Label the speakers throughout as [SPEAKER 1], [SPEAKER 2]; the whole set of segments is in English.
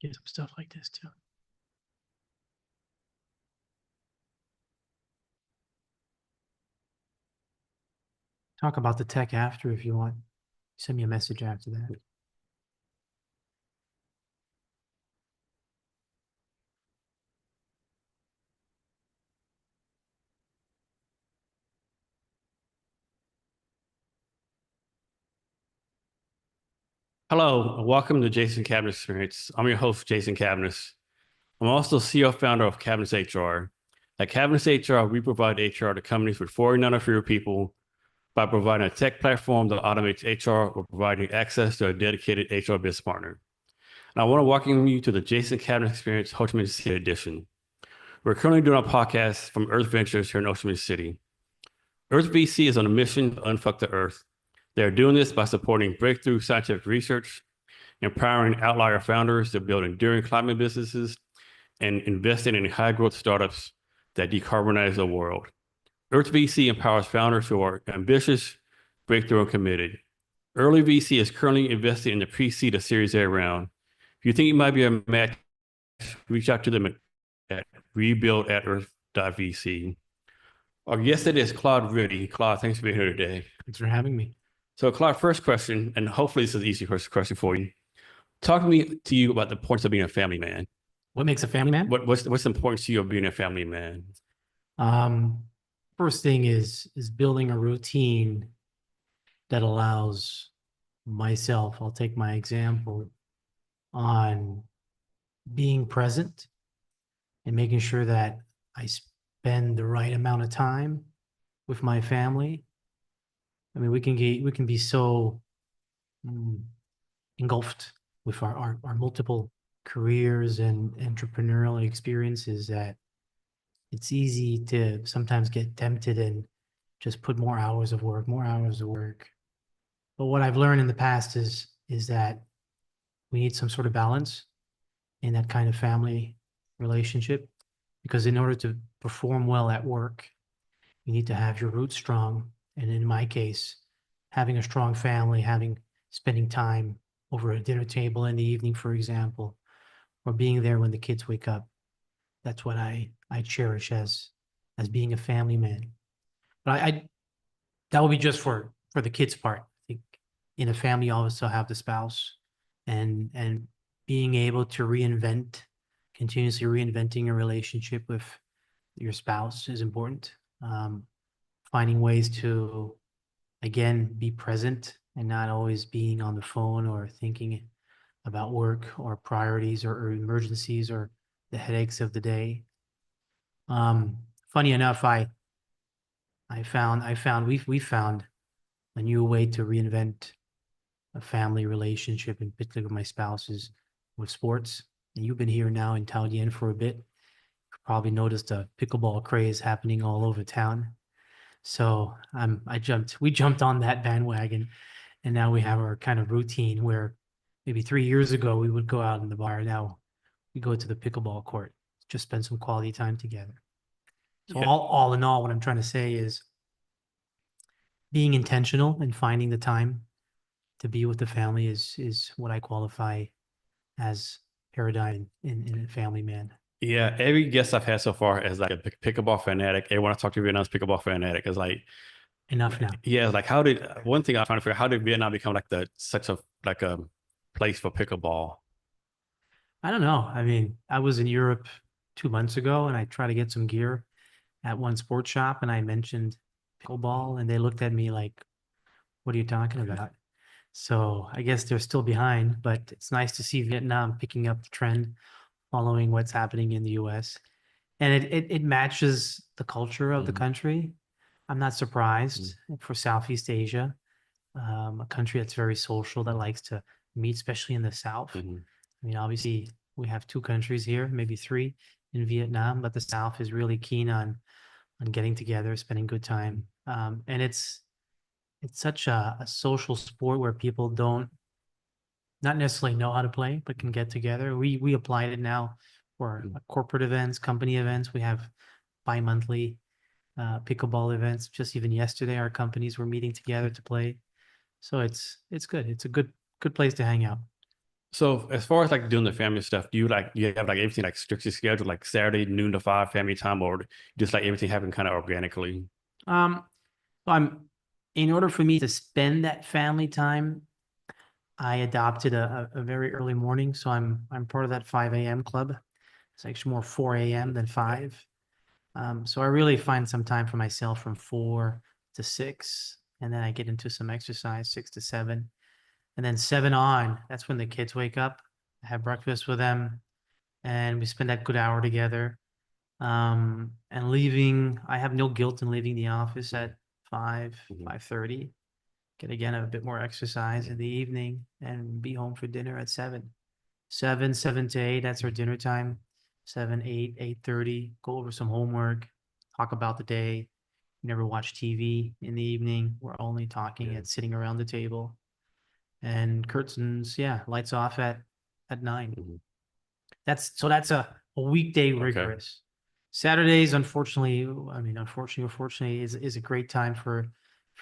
[SPEAKER 1] get some stuff like this too. Talk about the tech after if you want. Send me a message after that.
[SPEAKER 2] Hello, and welcome to Jason Cabinets Experience. I'm your host, Jason Cabinets. I'm also CEO founder of Cabinets HR. At Cabinets HR, we provide HR to companies with 49 or fewer people by providing a tech platform that automates HR or providing access to a dedicated HR business partner. And I want to welcome you to the Jason Cabinets Experience Ho Chi Minh City edition. We're currently doing a podcast from Earth Ventures here in Ho Chi Minh City. Earth VC is on a mission to unfuck the Earth. They're doing this by supporting breakthrough scientific research, empowering outlier founders to build enduring climate businesses, and investing in high-growth startups that decarbonize the world. Earth VC empowers founders who are ambitious, breakthrough, and committed. Early VC is currently investing in the pre-seed to Series A round. If you think you might be a match, reach out to them at rebuild@earth.vc. Our guest today is Claude Rety. Claude, thanks for being here today.
[SPEAKER 1] Thanks for having me.
[SPEAKER 2] So, Claude, first question, and hopefully this is an easy first question for you. Talk to you about the importance of being a family man.
[SPEAKER 1] What makes a family man?
[SPEAKER 2] What's the importance to you of being a family man?
[SPEAKER 1] First thing is building a routine that allows myself, I'll take my example, on being present and making sure that I spend the right amount of time with my family. I mean, we can be so engulfed with our multiple careers and entrepreneurial experiences that it's easy to sometimes get tempted and just put more hours of work. But what I've learned in the past is that we need some sort of balance in that kind of family relationship, because in order to perform well at work, you need to have your roots strong. And in my case, having a strong family, spending time over a dinner table in the evening, for example, or being there when the kids wake up. That's what I cherish as being a family man. But that will be just for the kids' part. I think in a family, you also have the spouse, and being able to continuously reinventing a relationship with your spouse is important. Finding ways to, again, be present and not always being on the phone or thinking about work or priorities or emergencies or the headaches of the day. Funny enough, we found a new way to reinvent a family relationship, in particular with my spouses, with sports. And you've been here now in Taoyuan for a bit. You've probably noticed a pickleball craze happening all over town. So we jumped on that bandwagon, and now we have our kind of routine where maybe 3 years ago we would go out in the bar. Now we go to the pickleball court, just spend some quality time together. So
[SPEAKER 2] Yeah.
[SPEAKER 1] all in all, what I'm trying to say is being intentional and finding the time to be with the family is what I qualify as paradigm in a family man.
[SPEAKER 2] Yeah, every guest I've had so far is like a pickleball fanatic. Everyone I talk to Vietnam's pickleball fanatic is like,
[SPEAKER 1] Enough now.
[SPEAKER 2] yeah, like one thing I'm trying to figure out, how did Vietnam become like such a place for pickleball?
[SPEAKER 1] I don't know. I mean, I was in Europe 2 months ago, and I tried to get some gear at one sports shop, and I mentioned pickleball, and they looked at me like, what are you talking about? So I guess they're still behind, but it's nice to see Vietnam picking up the trend, following what's happening in the US. And it matches the culture of the country. I'm not surprised for Southeast Asia, a country that's very social, that likes to meet, especially in the South. I mean, obviously, we have 2 countries here, maybe 3 in Vietnam, but the South is really keen on getting together, spending good time. And it's such a social sport where people don't not necessarily know how to play, but can get together. We applied it now for corporate events, company events. We have bi-monthly pickleball events. Just even yesterday, our companies were meeting together to play. So it's good. It's a good place to hang out.
[SPEAKER 2] So as far as like doing the family stuff, do you have like everything like strictly scheduled, like Saturday noon to 5 family time, or just like everything happen kind of organically?
[SPEAKER 1] Um, I'm, in order for me to spend that family time, I adopted a very early morning, so I'm part of that 5 a.m. club. It's actually more 4 a.m. than 5. So I really find some time for myself from 4 to 6, and then I get into some exercise 6 to 7, and then 7 on. That's when the kids wake up. I have breakfast with them, and we spend that good hour together. And leaving, I have no guilt in leaving the office at 5,
[SPEAKER 2] Mhm.
[SPEAKER 1] 5:30. Get again a bit more exercise in the evening and be home for dinner at 7. 7 to 8, that's our dinner time. 7, 8, 8:30, go over some homework, talk about the day. Never watch TV in the evening. We're only talking
[SPEAKER 2] Yeah.
[SPEAKER 1] and sitting around the table. And curtains, yeah, lights off at 9.
[SPEAKER 2] Mhm.
[SPEAKER 1] That's a weekday
[SPEAKER 2] Okay.
[SPEAKER 1] rigorous. Saturdays, unfortunately, I mean, unfortunately or fortunately, is a great time for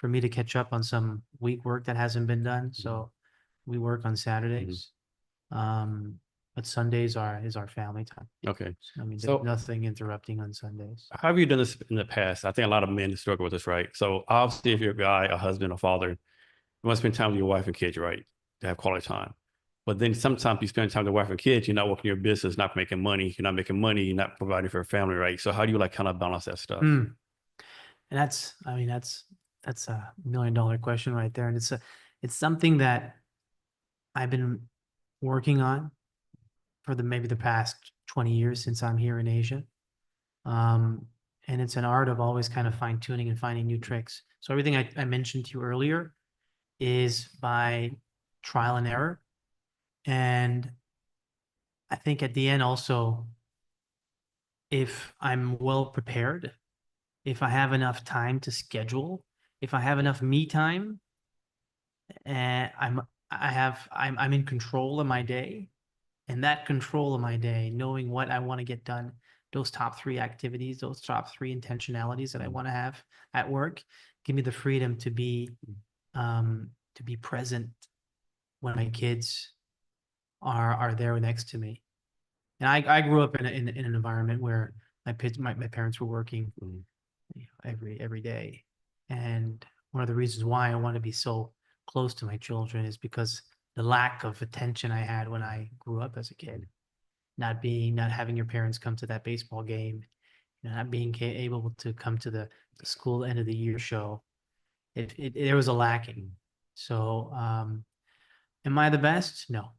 [SPEAKER 1] me to catch up on some week work that hasn't been done. So we work on
[SPEAKER 2] Mhm.
[SPEAKER 1] Saturdays. Um, but Sundays is our family time.
[SPEAKER 2] Okay.
[SPEAKER 1] I mean, there's
[SPEAKER 2] So
[SPEAKER 1] nothing interrupting on Sundays.
[SPEAKER 2] how have you done this in the past? I think a lot of men struggle with this, right? So obviously, if you're a guy, a husband, a father, you want to spend time with your wife and kids, right? To have quality time. But then sometimes you spend time with your wife and kids, you're not working your business, not making money, you're not making money, you're not providing for your family, right? So how do you like kind of balance that stuff?
[SPEAKER 1] Hmm. And I mean, that's a $1 million question right there. And it's something that I've been working on for maybe the past 20 years since I'm here in Asia. Um, and it's an art of always kind of fine tuning and finding new tricks. So everything I mentioned to you earlier is by trial and error. And I think at the end also, if I'm well prepared, if I have enough time to schedule, if I have enough me time, and I'm in control of my day, and that control of my day, knowing what I want to get done, those top 3 activities, those top 3 intentionalities that I want to have at work, give me the freedom to be present when my kids are there next to me. And I grew up in an environment where my parents were working
[SPEAKER 2] Mhm.
[SPEAKER 1] every day. And one of the reasons why I want to be so close to my children is because the lack of attention I had when I grew up as a kid, not having your parents come to that baseball game, not being able to come to the school end of the year show. There was a lacking. So, am I the best? No.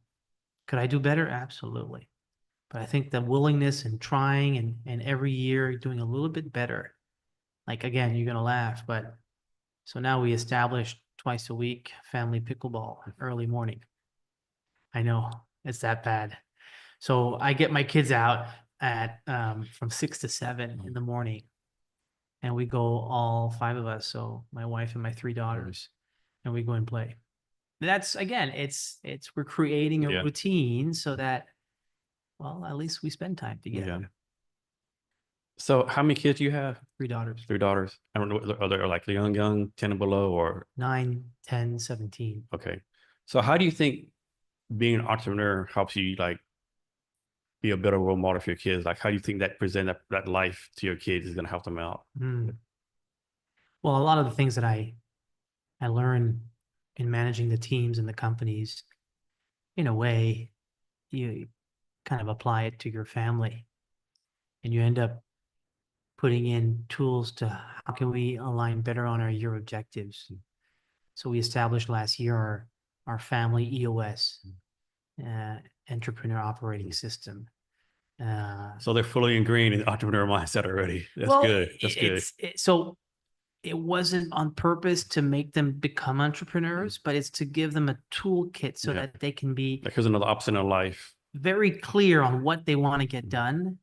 [SPEAKER 1] Could I do better? Absolutely. But I think the willingness and trying and every year doing a little bit better. Like again, you're gonna laugh, but so now we established twice a week family pickleball early morning. I know it's that bad. So I get my kids out at from 6 to 7 in the morning, and we go all 5 of us. So my wife and my 3 daughters, and we go and play. That's again, it's we're creating a
[SPEAKER 2] Yeah.
[SPEAKER 1] routine so that well, at least we spend time
[SPEAKER 2] Yeah.
[SPEAKER 1] together.
[SPEAKER 2] So how many kids do you have?
[SPEAKER 1] 3 daughters,
[SPEAKER 2] 3 daughters. I don't know. Are they like young, 10 and below, or
[SPEAKER 1] 9, 10, 17.
[SPEAKER 2] okay. So how do you think being an entrepreneur helps you like be a better role model for your kids? Like how do you think that present that life to your kids is going to help them out?
[SPEAKER 1] Hmm. Well, a lot of the things that I learned in managing the teams and the companies, in a way, you kind of apply it to your family, and you end up putting in tools to how can we align better on our year objectives. So we established last year our family EOS, uh, entrepreneur operating system. Uh,
[SPEAKER 2] So they're fully ingrained in the entrepreneur mindset already. That's
[SPEAKER 1] well,
[SPEAKER 2] good. That's good.
[SPEAKER 1] so it wasn't on purpose to make them become entrepreneurs, but it's to give them a toolkit so
[SPEAKER 2] Yeah.
[SPEAKER 1] that they can be
[SPEAKER 2] Like here's another option in life.
[SPEAKER 1] very clear on what they want to get done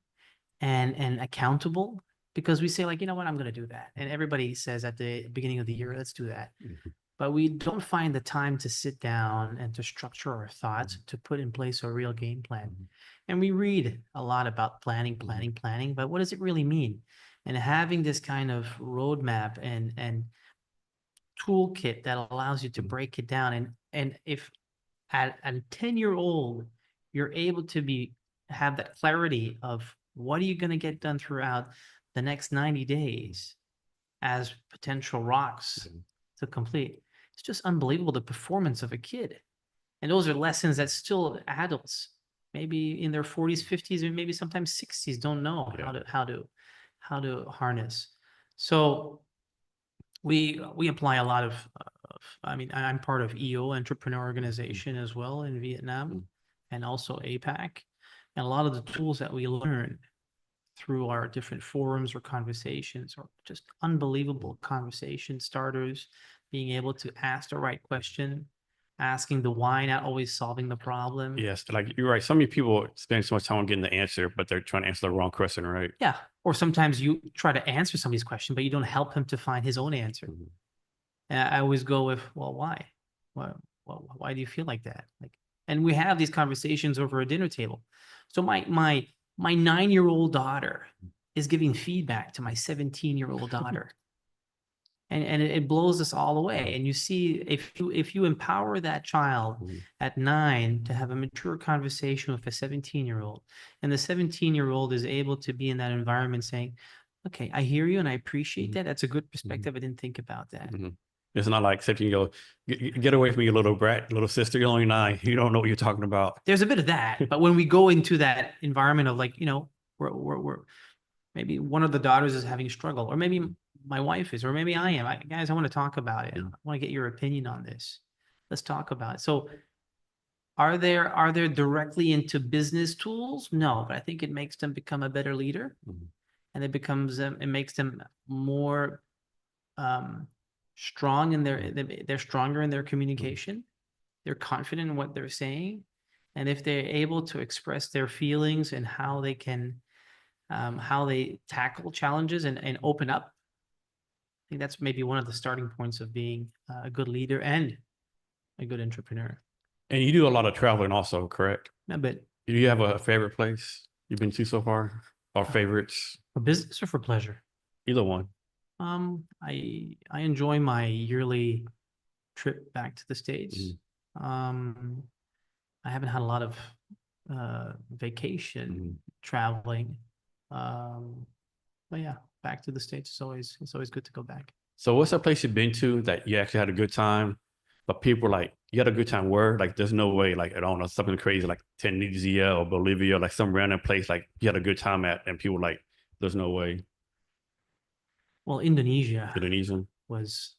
[SPEAKER 1] and accountable. Because we say, like, you know what, I'm going to do that. And everybody says at the beginning of the year, let's do that.
[SPEAKER 2] Mhm.
[SPEAKER 1] But we don't find the time to sit down and to structure our thoughts, to put in place a real game plan. And we read a lot about planning, but what does it really mean? And having this kind of roadmap and toolkit that allows you to break it down. And if at a 10-year-old, you're able to have that clarity of what are you going to get done throughout the next 90 days as potential rocks to complete. It's just unbelievable, the performance of a kid. And those are lessons that still adults, maybe in their 40s, 50s, and maybe sometimes 60s, don't know how to harness. So we apply a lot of I mean, I'm part of EO Entrepreneur Organization as well in Vietnam and also APAC. And a lot of the tools that we learn through our different forums or conversations are just unbelievable conversation starters, being able to ask the right question, asking the why, not always solving the problem.
[SPEAKER 2] Yes, like you're right. Some of you people spend so much time on getting the answer, but they're trying to answer the wrong question, right?
[SPEAKER 1] Yeah. Or sometimes you try to answer somebody's question, but you don't help him to find his own answer. And I always go with, well, why? Why do you feel like that? Like, and we have these conversations over a dinner table. So my 9-year-old daughter is giving feedback to my 17-year-old daughter. And it blows us all away. And you see, if you empower that child at 9 to have a mature conversation with a 17-year-old, and the 17-year-old is able to be in that environment saying, okay, I hear you and I appreciate that. That's a good perspective. I didn't think about that.
[SPEAKER 2] It's not like 17-year-old, get away from me, you little brat, little sister, you're only 9. You don't know what you're talking about.
[SPEAKER 1] There's a bit of that. But when we go into that environment of like, you know, we're maybe one of the daughters is having a struggle, or maybe my wife is, or maybe I am. Guys, I want to talk about it. I want to get your opinion on this. Let's talk about it. So are there directly into business tools? No, but I think it makes them become a better leader. And it makes them more strong in they're stronger in their communication. They're confident in what they're saying. And if they're able to express their feelings and how they can how they tackle challenges and open up, I think that's maybe one of the starting points of being a good leader and a good entrepreneur.
[SPEAKER 2] And you do a lot of traveling also, correct?
[SPEAKER 1] A bit.
[SPEAKER 2] Do you have a favorite place you've been to so far, or favorites?
[SPEAKER 1] For business or for pleasure?
[SPEAKER 2] Either one.
[SPEAKER 1] I enjoy my yearly trip back to the States. I haven't had a lot of vacation traveling. But yeah, back to the States it's always good to go back.
[SPEAKER 2] So what's a place you've been to that you actually had a good time, but people like, you had a good time where? Like, there's no way, like, I don't know, something crazy like Tunisia or Bolivia, like some random place like you had a good time at, and people like, there's no way.
[SPEAKER 1] Well, Indonesia
[SPEAKER 2] Indonesian.
[SPEAKER 1] was,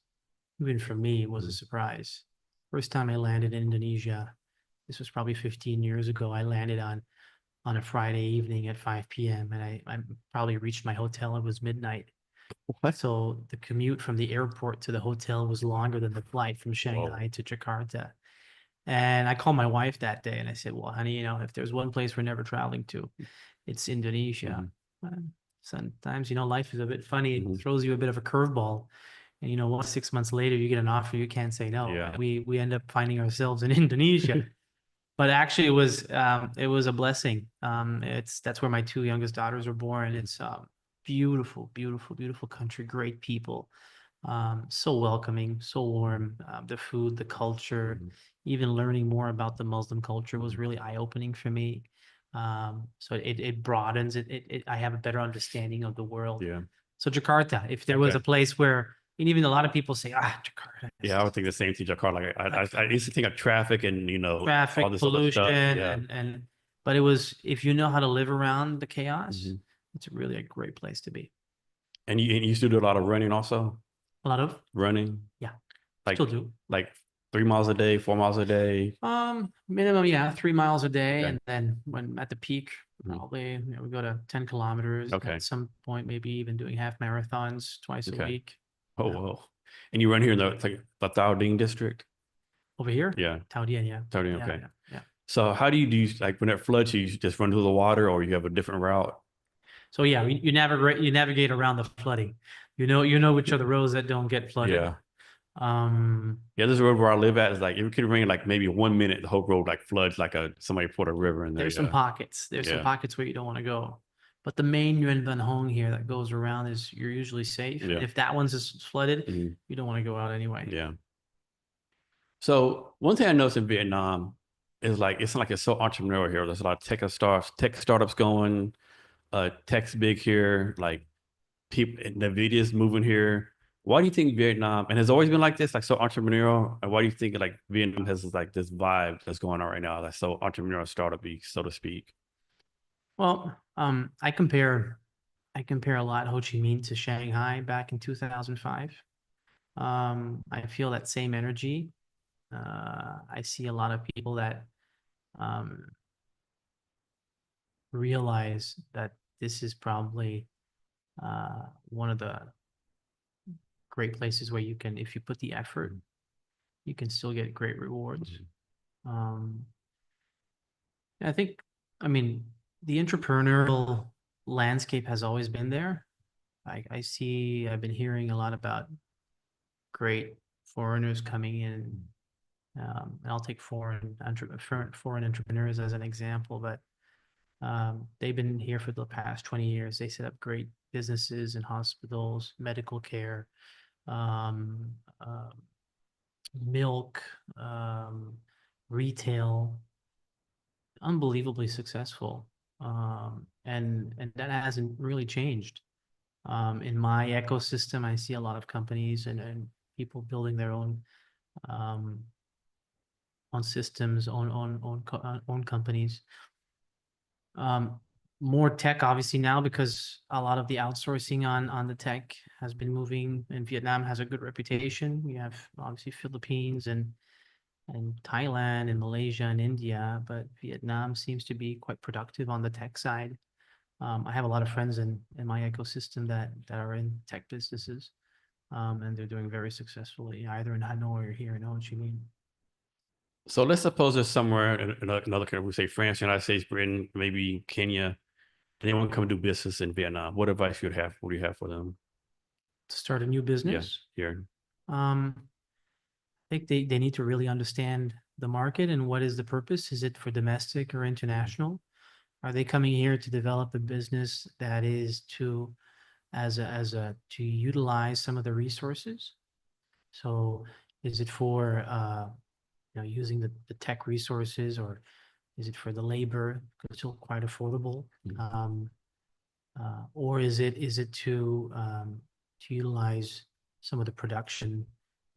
[SPEAKER 1] even for me, was a surprise. First time I landed in Indonesia, this was probably 15 years ago. I landed on a Friday evening at 5 p.m. and I probably reached my hotel. It was midnight.
[SPEAKER 2] What?
[SPEAKER 1] So the commute from the airport to the hotel was longer than the flight from Shanghai to Jakarta. And I called my wife that day and I said, well, honey, you know, if there's one place we're never traveling to, it's Indonesia. Sometimes, you know, life is a bit funny. It throws you a bit of a curveball. And, you know, 6 months later, you get an offer, you can't say no.
[SPEAKER 2] Yeah.
[SPEAKER 1] We end up finding ourselves in Indonesia. But actually, it was a blessing. That's where my 2 youngest daughters were born. It's beautiful, beautiful, beautiful country, great people, so welcoming, so warm. The food, the culture, even learning more about the Muslim culture was really eye-opening for me. So it broadens it. I have a better understanding of the world.
[SPEAKER 2] Yeah.
[SPEAKER 1] So Jakarta, if there was a place where, and even a lot of people say, Jakarta.
[SPEAKER 2] Yeah, I would think the same thing, Jakarta. Like, I used to think of traffic and, you know,
[SPEAKER 1] Traffic,
[SPEAKER 2] all this other
[SPEAKER 1] pollution,
[SPEAKER 2] stuff. Yeah.
[SPEAKER 1] but it was, if you know how to live around the chaos, it's really a great place to be.
[SPEAKER 2] And you used to do a lot of running also?
[SPEAKER 1] A lot of
[SPEAKER 2] Running?
[SPEAKER 1] Yeah,
[SPEAKER 2] Like,
[SPEAKER 1] still do.
[SPEAKER 2] Like 3 miles a day, 4 miles a day?
[SPEAKER 1] Minimum, 3 miles a day.
[SPEAKER 2] Okay.
[SPEAKER 1] And then when at the peak, probably, you know, we go to 10 kilometers.
[SPEAKER 2] Okay.
[SPEAKER 1] At some point, maybe even doing half marathons twice a week.
[SPEAKER 2] Oh, whoa. And you run here in the Thao Ding district?
[SPEAKER 1] Over here?
[SPEAKER 2] Yeah.
[SPEAKER 1] Thao Dien, yeah.
[SPEAKER 2] Thao Ding, okay.
[SPEAKER 1] Yeah.
[SPEAKER 2] So how do you like when it floods, you just run through the water, or you have a different route?
[SPEAKER 1] So yeah, you navigate around the flooding. You know which are the roads that don't get flooded.
[SPEAKER 2] Yeah. Yeah, this road where I live at is like, it could rain like maybe 1 minute, the whole road like floods like somebody poured a river in there.
[SPEAKER 1] There's some pockets. There's some pockets where you don't want to go. But the main Yuan Van Hong here that goes around is, you're usually safe.
[SPEAKER 2] Yeah.
[SPEAKER 1] If that one's just flooded, you don't want to go out anyway.
[SPEAKER 2] Yeah. So one thing I noticed in Vietnam, it's like it's so entrepreneurial here. There's a lot of tech startups going, tech's big here, like people, Nvidia's moving here. Why do you think Vietnam, and it's always been like this, like so entrepreneurial? And why do you think like Vietnam has like this vibe that's going on right now, that's so entrepreneurial startup-y, so to speak?
[SPEAKER 1] Well, I compare a lot Ho Chi Minh to Shanghai back in 2005. I feel that same energy. I see a lot of people that um, realize that this is probably one of the great places where you can, if you put the effort, you can still get great rewards. Um, I think, I mean, the entrepreneurial landscape has always been there. I've been hearing a lot about great foreigners coming in. And I'll take foreign entrepreneurs as an example, but they've been here for the past 20 years. They set up great businesses in hospitals, medical care, um, uh, milk, retail, unbelievably successful. And that hasn't really changed. In my ecosystem, I see a lot of companies and people building their um, own systems, own companies. Um, More tech obviously now because a lot of the outsourcing on the tech has been moving, and Vietnam has a good reputation. We have obviously Philippines and Thailand and Malaysia and India, but Vietnam seems to be quite productive on the tech side. I have a lot of friends in my ecosystem that are in tech businesses, and they're doing very successfully either in Hanoi or here in Ho Chi Minh.
[SPEAKER 2] So let's suppose there's somewhere in another country, we say France, United States, Britain, maybe Kenya, and they want to come do business in Vietnam. What advice you would have? What do you have for them?
[SPEAKER 1] To start a new
[SPEAKER 2] Yeah,
[SPEAKER 1] business,
[SPEAKER 2] here.
[SPEAKER 1] I think they need to really understand the market and what is the purpose. Is it for domestic or international? Are they coming here to develop a business that is to to utilize some of the resources? So is it for using the tech resources, or is it for the labor? It's still quite affordable. Or is it to utilize some of the production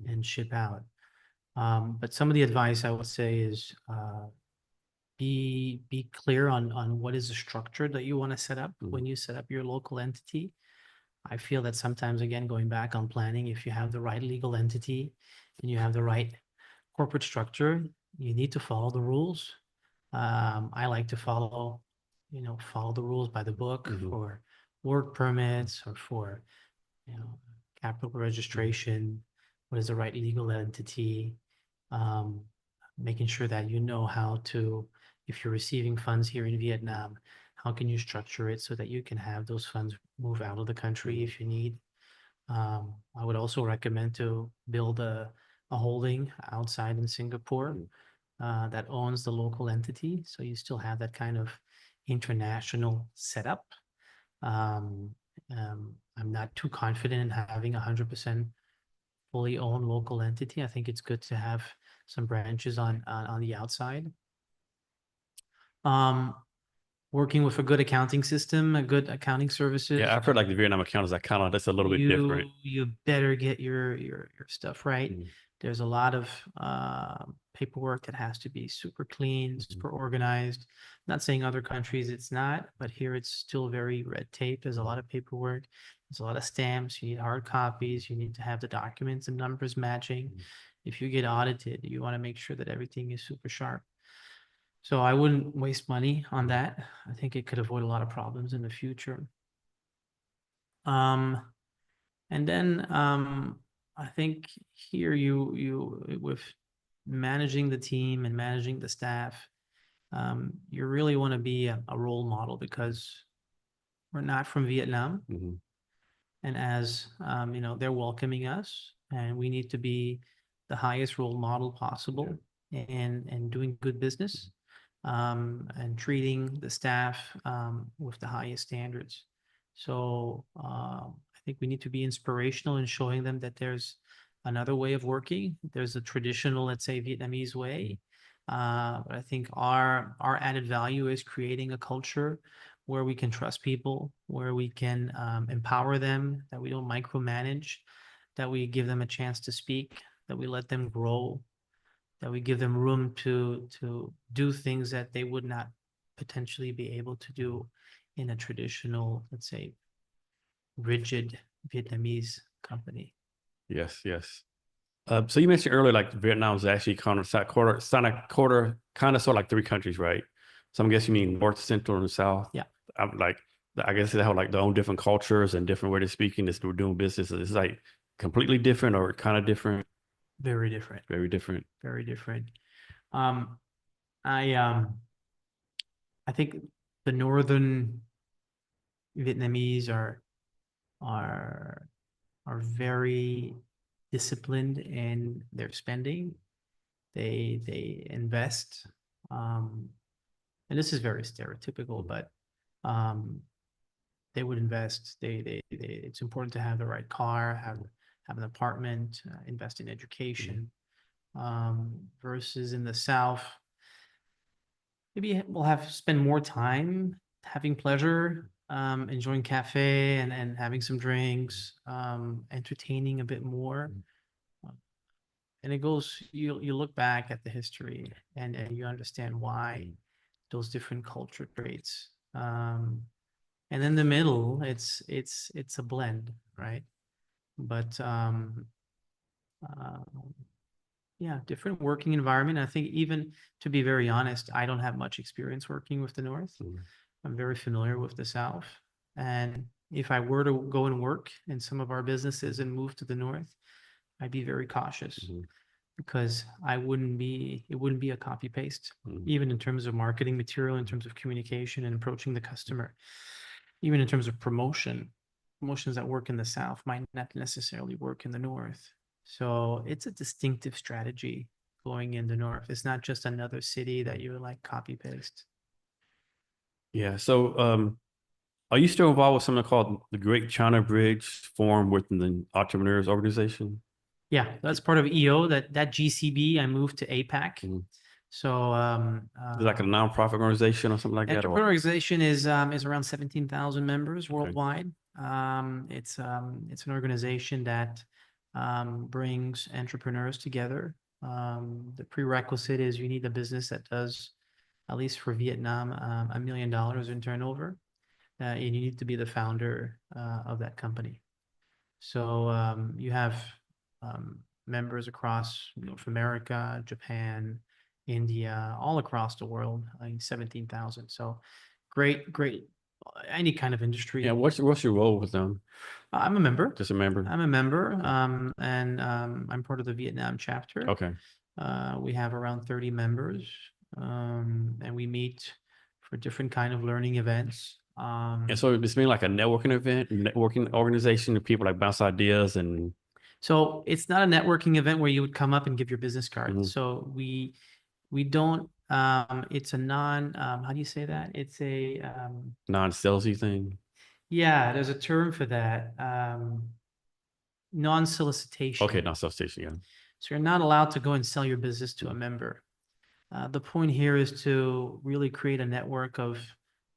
[SPEAKER 1] and ship out? But some of the advice I would say is be clear on what is the structure that you want to set up when you set up your local entity. I feel that sometimes, again, going back on planning, if you have the right legal entity and you have the right corporate structure, you need to follow the rules. I like to follow the rules by the book for work permits or for, you know, capital registration. What is the right legal entity? Um, Making sure that you know how to, if you're receiving funds here in Vietnam, how can you structure it so that you can have those funds move out of the country if you need. I would also recommend to build a holding outside in Singapore that owns the local entity. So you still have that kind of international setup. Um, I'm not too confident in having 100% fully owned local entity. I think it's good to have some branches on the outside. Um, Working with a good accounting system, a good accounting services.
[SPEAKER 2] Yeah, I've heard like the Vietnam account is like kind of that's a little bit different.
[SPEAKER 1] You better get your stuff right. There's a lot of paperwork that has to be super clean, super organized. Not saying other countries it's not, but here it's still very red tape. There's a lot of paperwork. There's a lot of stamps. You need hard copies. You need to have the documents and numbers matching. If you get audited, you want to make sure that everything is super sharp. So I wouldn't waste money on that. I think it could avoid a lot of problems in the future. Um, and then I think here you with managing the team and managing the staff, you really want to be a role model because we're not from Vietnam, and as they're welcoming us, and we need to be the highest role model possible and doing good business, and treating the staff with the highest standards. So I think we need to be inspirational in showing them that there's another way of working. There's a traditional, let's say, Vietnamese way, But I think our added value is creating a culture where we can trust people, where we can empower them, that we don't micromanage, that we give them a chance to speak, that we let them grow, that we give them room to do things that they would not potentially be able to do in a traditional, let's say, rigid Vietnamese company.
[SPEAKER 2] Yes, yes. So you mentioned earlier, like Vietnam is actually kind of kind of sort of like three countries, right? So I guess you mean North, Central, and South.
[SPEAKER 1] Yeah.
[SPEAKER 2] I'm like, I guess they have like their own different cultures and different way of speaking. This we're doing business. It's like completely different or kind of different.
[SPEAKER 1] Very different.
[SPEAKER 2] Very different.
[SPEAKER 1] Very different. Um, I I think the northern Vietnamese are are very disciplined in their spending. They invest, and this is very stereotypical, but um, they would invest. It's important to have the right car, have an apartment, invest in education. Versus in the South, maybe we'll have spend more time having pleasure, enjoying cafe and having some drinks, entertaining a bit more. And it goes, you look back at the history and you understand why those different culture traits. And in the middle, it's a blend, right? But uh, yeah, different working environment. I think even to be very honest, I don't have much experience working with the North. I'm very familiar with the South. And if I were to go and work in some of our businesses and move to the North, I'd be very cautious because it wouldn't be a copy paste, even in terms of marketing material, in terms of communication and approaching the customer, even in terms of promotions that work in the South might not necessarily work in the North. So it's a distinctive strategy going in the North. It's not just another city that you would like copy paste.
[SPEAKER 2] Yeah. So, are you still involved with something called the Great China Bridge Forum within the Entrepreneurs Organization?
[SPEAKER 1] Yeah, that's part of EO. That GCB, I moved to APAC. So
[SPEAKER 2] Is it like a nonprofit organization or something like that?
[SPEAKER 1] entrepreneur
[SPEAKER 2] Or
[SPEAKER 1] organization is around 17,000 members worldwide. It's an organization that brings entrepreneurs together. The prerequisite is you need a business that does, at least for Vietnam, $1 million in turnover, and you need to be the founder of that company. So you have members across North America, Japan, India, all across the world. I think 17,000. So great, any kind of industry.
[SPEAKER 2] yeah, what's your role with them?
[SPEAKER 1] I'm a member.
[SPEAKER 2] Just a member?
[SPEAKER 1] I'm a member, and I'm part of the Vietnam chapter.
[SPEAKER 2] Okay.
[SPEAKER 1] We have around 30 members, and we meet for different kind of learning events.
[SPEAKER 2] And so it's been like a networking event, networking organization, of people like bounce ideas and
[SPEAKER 1] So it's not a networking event where you would come up and give your business card. So we don't, it's a non, how do you say that? It's a,
[SPEAKER 2] non-salesy thing.
[SPEAKER 1] yeah, there's a term for that.
[SPEAKER 2] Okay,
[SPEAKER 1] Non-solicitation.
[SPEAKER 2] non-solicitation, yeah.
[SPEAKER 1] So you're not allowed to go and sell your business to a member. The point here is to really create a network of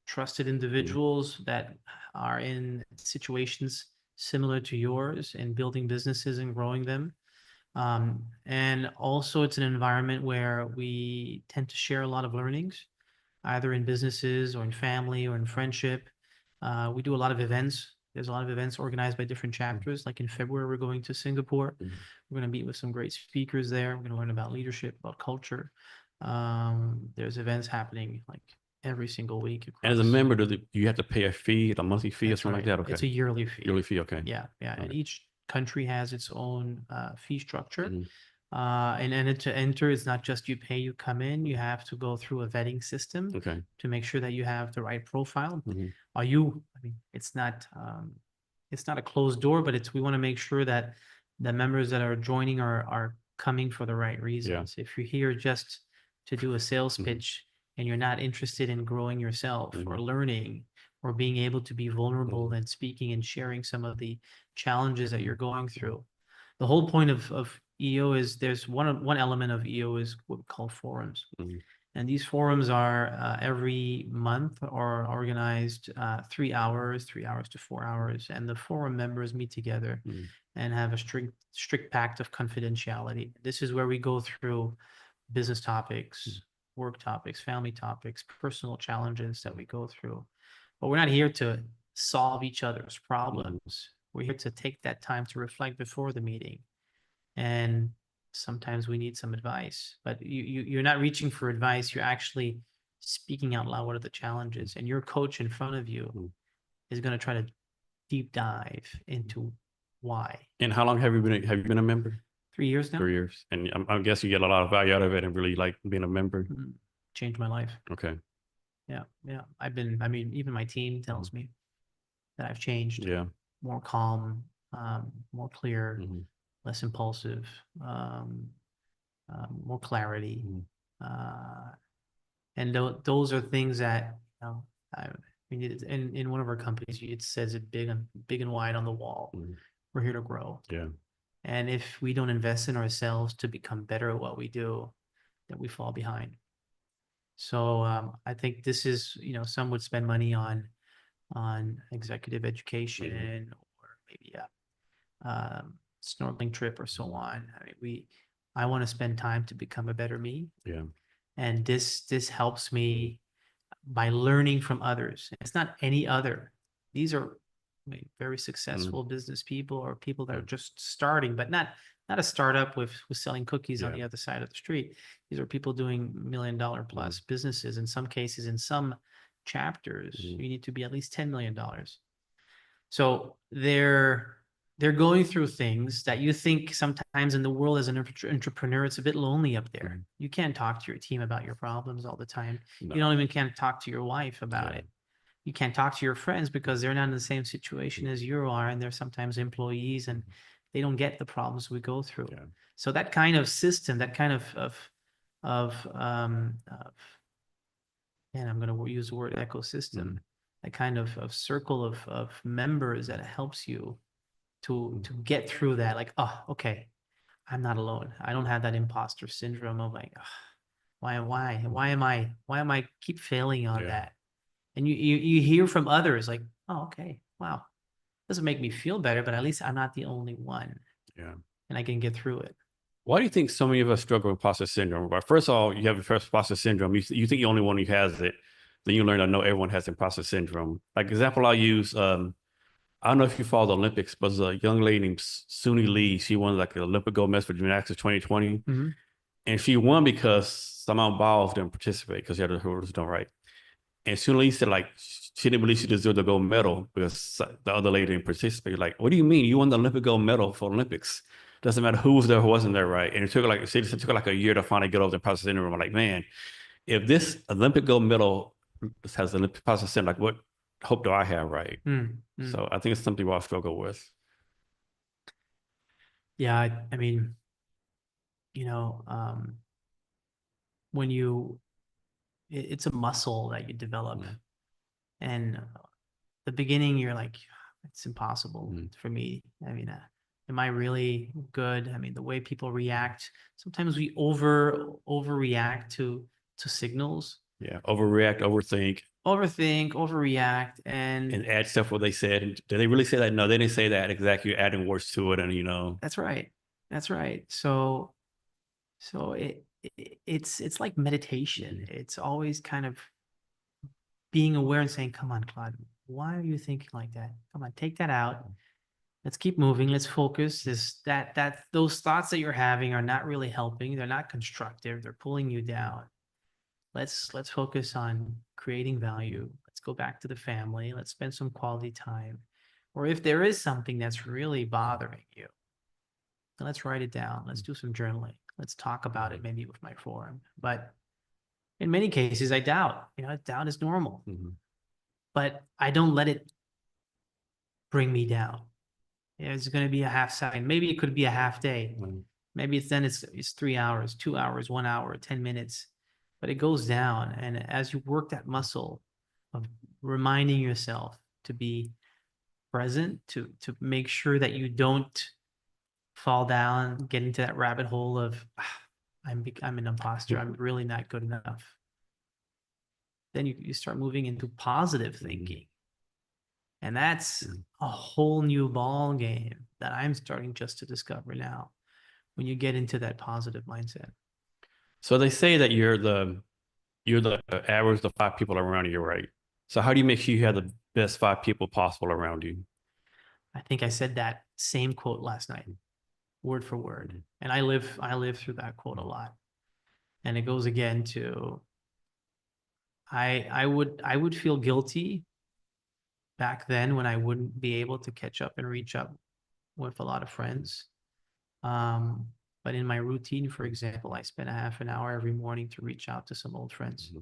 [SPEAKER 1] trusted individuals that are in situations similar to yours and building businesses and growing them. And also it's an environment where we tend to share a lot of learnings, either in businesses or in family or in friendship. We do a lot of events. There's a lot of events organized by different chapters. Like in February, we're going to Singapore. We're going to meet with some great speakers there. We're going to learn about leadership, about culture. There's events happening like every single week.
[SPEAKER 2] And as a member, you have to pay a fee, a monthly fee or something like that? Okay.
[SPEAKER 1] It's a yearly fee.
[SPEAKER 2] Yearly fee, okay.
[SPEAKER 1] Yeah. And
[SPEAKER 2] Okay.
[SPEAKER 1] each country has its own fee structure. And to enter, it's not just you pay, you come in, you have to go through a vetting system
[SPEAKER 2] Okay.
[SPEAKER 1] to make sure that you have the right profile. I mean, it's not a closed door, but we want to make sure that the members that are joining are coming for the right reasons. If you're here just to do a sales pitch and you're not interested in growing yourself or learning or being able to be vulnerable and speaking and sharing some of the challenges that you're going through, The whole point of EO is there's one element of EO is what we call forums.
[SPEAKER 2] Mhm.
[SPEAKER 1] And these forums are every month or organized 3 hours, 3 hours to 4 hours. And the forum members meet together
[SPEAKER 2] Mhm.
[SPEAKER 1] and have a strict pact of confidentiality. This is where we go through business topics, work topics, family topics, personal challenges that we go through. But we're not here to solve each other's problems. We're here to take that time to reflect before the meeting. And sometimes we need some advice, but you're not reaching for advice. You're actually speaking out loud. What are the challenges? And your coach in front of you is going to try to deep dive into why.
[SPEAKER 2] And how long have you been a member?
[SPEAKER 1] 3 years now.
[SPEAKER 2] 3 years. And I guess you get a lot of value out of it and really like being a member.
[SPEAKER 1] Changed my life.
[SPEAKER 2] Okay.
[SPEAKER 1] Yeah. I mean, even my team tells me that I've changed.
[SPEAKER 2] Yeah.
[SPEAKER 1] More calm, more clear,
[SPEAKER 2] Mhm.
[SPEAKER 1] less impulsive, more clarity. And those are things that, I mean, in one of our companies, it says it big and wide on the wall. We're here to grow.
[SPEAKER 2] Yeah.
[SPEAKER 1] And if we don't invest in ourselves to become better at what we do, then we fall behind. So I think this is, some would spend money on executive education or maybe a snorkeling trip or so on. I mean, I want to spend time to become a better me.
[SPEAKER 2] Yeah.
[SPEAKER 1] And this helps me by learning from others. It's not any other. These are very successful business people or people that are just starting, but not a startup with selling cookies on the other side of the street. These are people doing $1 million plus businesses. In some cases, in some chapters, you need to be at least $10 million. So they're going through things that you think sometimes in the world as an entrepreneur, it's a bit lonely up there. You can't talk to your team about your problems all the time.
[SPEAKER 2] No.
[SPEAKER 1] You don't even can't talk to your wife about it. You can't talk to your friends because they're not in the same situation as you are, and they're sometimes employees and they don't get the problems we go through. So that kind of system, that kind and I'm going to use the word ecosystem, that kind of circle of members that helps you to get through that. Like, oh, okay, I'm not alone. I don't have that imposter syndrome of like, why am I keep failing on that? And you hear from others like, oh, okay, wow, doesn't make me feel better, but at least I'm not the only one.
[SPEAKER 2] Yeah.
[SPEAKER 1] And I can get through it.
[SPEAKER 2] Why do you think so many of us struggle with imposter syndrome? Well, first of all, you have imposter syndrome. You think you're the only one who has it. Then you learn to know everyone has imposter syndrome. Like example, I use, I don't know if you follow the Olympics, but there's a young lady named Suni Lee. She won like an Olympic gold medal for gymnastics 2020. And she won because somehow involved didn't participate because she had the hurdles done right. And Suni Lee said like, she didn't believe she deserved the gold medal because the other lady didn't participate. Like, what do you mean? You won the Olympic gold medal for Olympics. Doesn't matter who was there, who wasn't there, right? And it took her like a year to finally get over the imposter syndrome. I'm like, man, if this Olympic gold medal has the imposter syndrome, like what hope do I have, right? So I think it's something I struggle with.
[SPEAKER 1] Yeah, I mean, when it's a muscle that you develop, and the beginning you're like, it's impossible for me. I mean, am I really good? I mean, the way people react, sometimes we overreact to signals.
[SPEAKER 2] Yeah, overreact, overthink,
[SPEAKER 1] overreact, and
[SPEAKER 2] add stuff what they said. And did they really say that? No, they didn't say that exactly. You're adding words to it, and
[SPEAKER 1] that's right. So it's like meditation. It's always kind of being aware and saying, come on, Claude, why are you thinking like that? Come on, take that out. Let's keep moving. Let's focus. Those thoughts that you're having are not really helping. They're not constructive. They're pulling you down. Let's focus on creating value. Let's go back to the family. Let's spend some quality time. Or if there is something that's really bothering you, then let's write it down. Let's do some journaling. Let's talk about it maybe with my forum. But in many cases, I doubt. Doubt is normal. But I don't let it bring me down. It's going to be a half second. Maybe it could be a half day. Maybe it's 3 hours, 2 hours, 1 hour, 10 minutes. But it goes down. And as you work that muscle of reminding yourself to be present, to make sure that you don't fall down, get into that rabbit hole of I'm an imposter. I'm really not good enough. Then you start moving into positive thinking. And that's a whole new ball game that I'm starting just to discover now when you get into that positive mindset.
[SPEAKER 2] So they say that you're the average of 5 people around you, right? So how do you make sure you have the best 5 people possible around you?
[SPEAKER 1] I think I said that same quote last night, word for word. And I live through that quote a lot. And it goes again to I would feel guilty back then when I wouldn't be able to catch up and reach up with a lot of friends. But in my routine, for example, I spend a half an hour every morning to reach out to some old friends.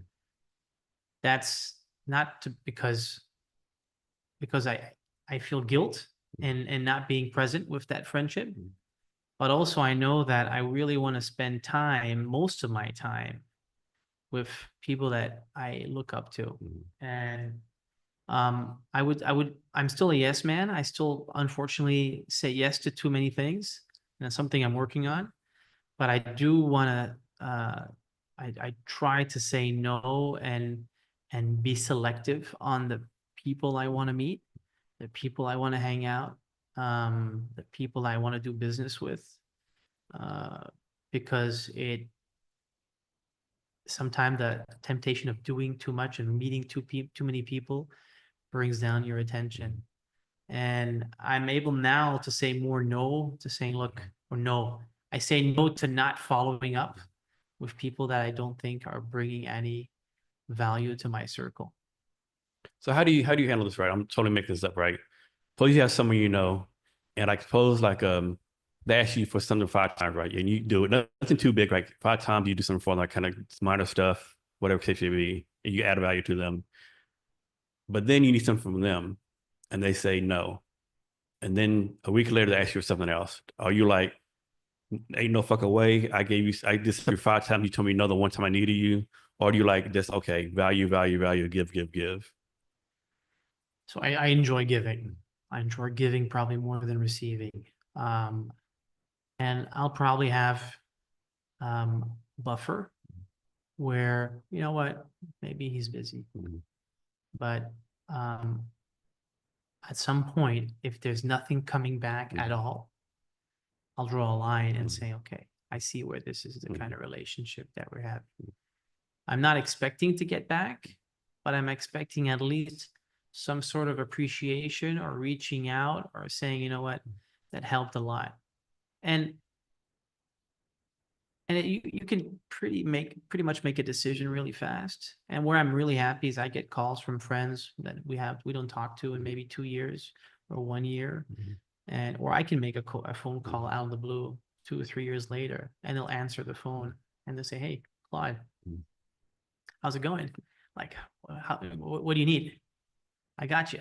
[SPEAKER 1] That's not because I feel guilt and not being present with that friendship, but also I know that I really want to spend time, most of my time, with people that I look up to. And I'm still a yes man. I still unfortunately say yes to too many things. And that's something I'm working on. But I do want to I try to say no and be selective on the people I want to meet, the people I want to hang out, the people I want to do business with, because it sometimes the temptation of doing too much and meeting too many people brings down your attention. And I'm able now to say more no to saying, look, or no. I say no to not following up with people that I don't think are bringing any value to my circle.
[SPEAKER 2] So how do you handle this, right? I'm totally making this up, right? Suppose you have someone you know, and I suppose like they ask you for something 5 times, right? And you do it, nothing too big, like 5 times you do something for them, like kind of minor stuff, whatever case may be, and you add value to them. But then you need something from them, and they say no. And then a week later they ask you for something else. Are you like, ain't no fucking way? I did something 5 times, you told me no the one time I needed you? Or do you like just okay, value, value, value, give, give, give?
[SPEAKER 1] So I enjoy giving. I enjoy giving probably more than receiving. Um, and I'll probably have buffer where, you know what, maybe he's busy. But at some point, if there's nothing coming back at all, I'll draw a line and say, okay, I see where this is the kind of relationship that we're having. I'm not expecting to get back, but I'm expecting at least some sort of appreciation or reaching out or saying, you know what, that helped a lot. And you can pretty much make a decision really fast. And where I'm really happy is I get calls from friends that we don't talk to in maybe 2 years or 1 year. And or I can make a phone call out of the blue 2 or 3 years later, and they'll answer the phone and they'll say, hey, Claude, how's it going? Like, what do you need? I got you.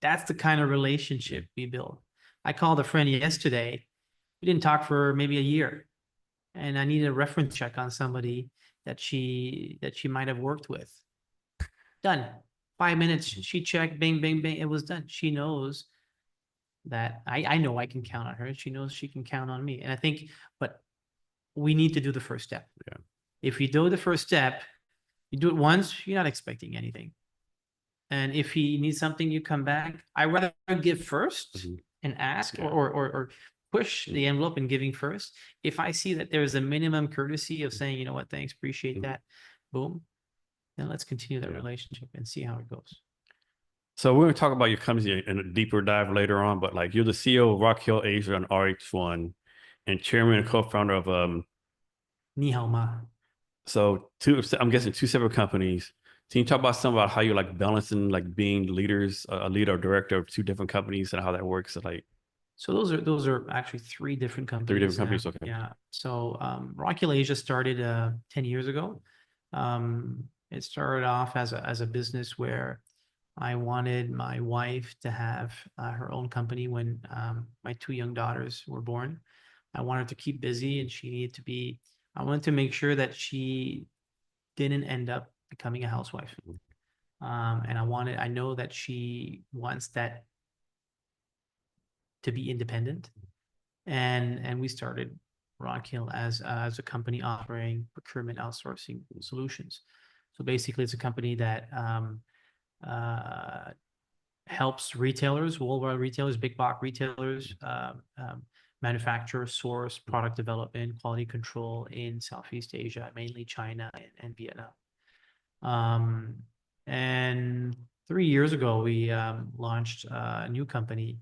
[SPEAKER 1] That's the kind of relationship we build. I called a friend yesterday. We didn't talk for maybe a year, and I needed a reference check on somebody that she might have worked with. Done. 5 minutes. She checked. Bing, bing, bing. It was done. She knows that I know I can count on her. She knows she can count on me. And I think, but we need to do the first step.
[SPEAKER 2] Yeah.
[SPEAKER 1] If you do the first step, you do it once, you're not expecting anything. And if he needs something, you come back. I rather give first and ask or push the envelope in giving first. If I see that there's a minimum courtesy of saying, you know what, thanks, appreciate that, boom, then let's continue that relationship and see how it goes.
[SPEAKER 2] So we're going to talk about your company in a deeper dive later on, but like you're the CEO of Rockhill Asia and RH1 and chairman and co-founder of
[SPEAKER 1] Ni hao ma.
[SPEAKER 2] so I'm guessing 2 separate companies. Can you talk about some about how you like balancing like being leaders, a leader or director of 2 different companies and how that works? So, like
[SPEAKER 1] So those are actually 3 different companies.
[SPEAKER 2] 3 different companies. Okay.
[SPEAKER 1] Yeah. So Rockhill Asia started 10 years ago. It started off as a business where I wanted my wife to have her own company when my 2 young daughters were born. I wanted her to keep busy, and she needed to be. I wanted to make sure that she didn't end up becoming a housewife. And I know that she wants that to be independent. And we started Rockhill as a company offering procurement outsourcing solutions. So basically, it's a company that helps retailers, worldwide retailers, big box retailers, manufacture, source, product development, quality control in Southeast Asia, mainly China and Vietnam. And 3 years ago, we launched a new company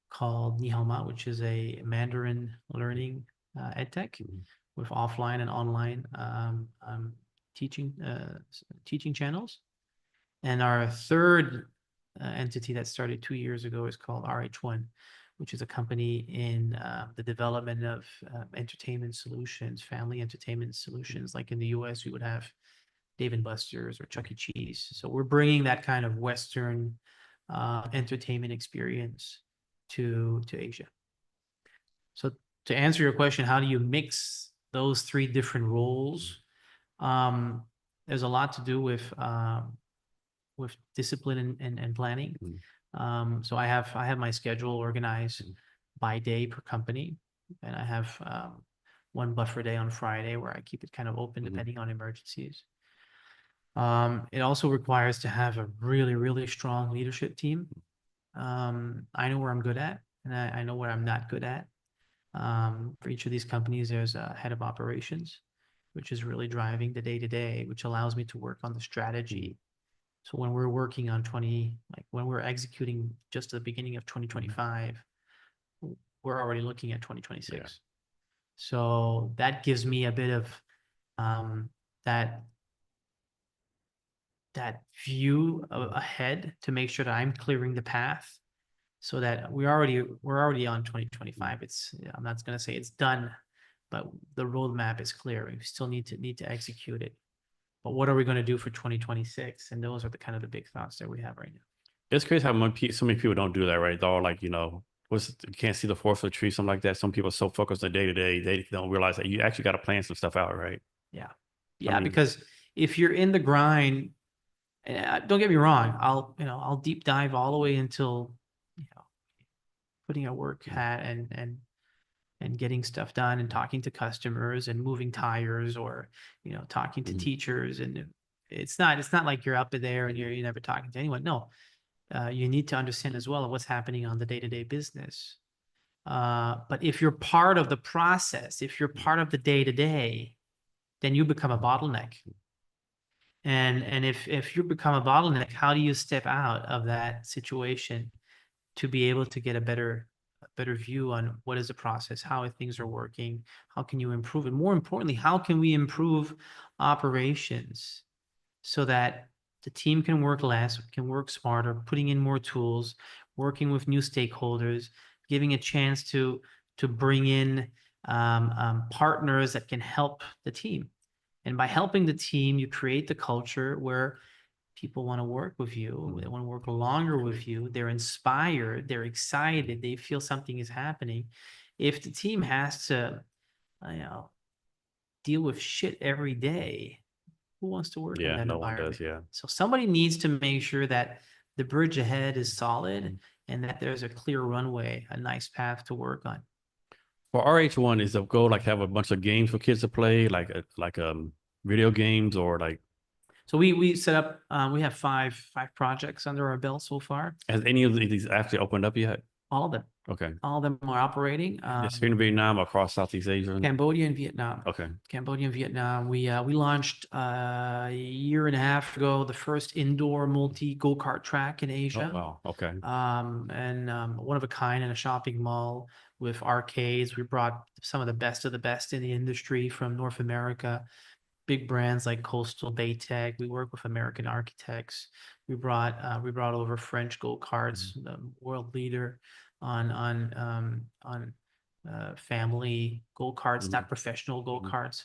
[SPEAKER 1] called Nihaoma, which is a Mandarin learning edtech with offline and online teaching channels. And our third entity that started 2 years ago is called RH1, which is a company in the development of entertainment solutions, family entertainment solutions. Like in the US, we would have Dave & Buster's or Chuck E. Cheese. So we're bringing that kind of Western entertainment experience to Asia. So to answer your question, how do you mix those three different roles? There's a lot to do with discipline and planning. So I have my schedule organized by day per company, and I have one buffer day on Friday where I keep it kind of open depending on emergencies. It also requires to have a really, really strong leadership team. I know where I'm good at, and I know where I'm not good at. For each of these companies, there's a head of operations, which is really driving the day-to-day, which allows me to work on the strategy. So when we're working on when we're executing just at the beginning of 2025, we're already looking at 2026.
[SPEAKER 2] Yeah.
[SPEAKER 1] So that gives me a bit of that view ahead to make sure that I'm clearing the path so that we're already on 2025. I'm not going to say it's done, but the roadmap is clear. We still need to execute it. But what are we going to do for 2026? And those are the kind of the big thoughts that we have right now.
[SPEAKER 2] It's crazy how so many people don't do that, right? They're all like, you can't see the forest for the tree, something like that. Some people are so focused on day to day, they don't realize that you actually got to plan some stuff out, right?
[SPEAKER 1] Yeah. Yeah. Because if you're in the grind, and don't get me wrong, I'll deep dive all the way until, putting a work hat and getting stuff done and talking to customers and moving tires or, talking to teachers. And it's not like you're up there and you're never talking to anyone. No, you need to understand as well what's happening on the day-to-day business. But if you're part of the process, if you're part of the day-to-day, then you become a bottleneck. And if you become a bottleneck, how do you step out of that situation to be able to get a better view on what is the process, how things are working, how can you improve it? More importantly, how can we improve operations so that the team can work less, can work smarter, putting in more tools, working with new stakeholders, giving a chance to bring in partners that can help the team. And by helping the team, you create the culture where people want to work with you. They want to work longer with you. They're inspired. They're excited. They feel something is happening. If the team has to, deal with shit every day, who wants to work in that
[SPEAKER 2] no one
[SPEAKER 1] environment?
[SPEAKER 2] does. Yeah.
[SPEAKER 1] So somebody needs to make sure that the bridge ahead is solid and that there's a clear runway, a nice path to work on.
[SPEAKER 2] For RH1, is the goal like have a bunch of games for kids to play, like video games or like?
[SPEAKER 1] So we set up, we have five projects under our belt so far.
[SPEAKER 2] Has any of these actually opened up yet?
[SPEAKER 1] All of them.
[SPEAKER 2] Okay.
[SPEAKER 1] All of them are operating.
[SPEAKER 2] Just here in Vietnam, across Southeast Asia.
[SPEAKER 1] Cambodia and Vietnam.
[SPEAKER 2] Okay.
[SPEAKER 1] Cambodia and Vietnam. We launched a year and a half ago the first indoor multi go-kart track in Asia.
[SPEAKER 2] Oh, wow. Okay.
[SPEAKER 1] And one of a kind in a shopping mall with arcades. We brought some of the best in the industry from North America. Big brands like Coastal, Baytech. We work with American architects. We brought over French go-karts, the world leader on family go-karts, not professional go-karts.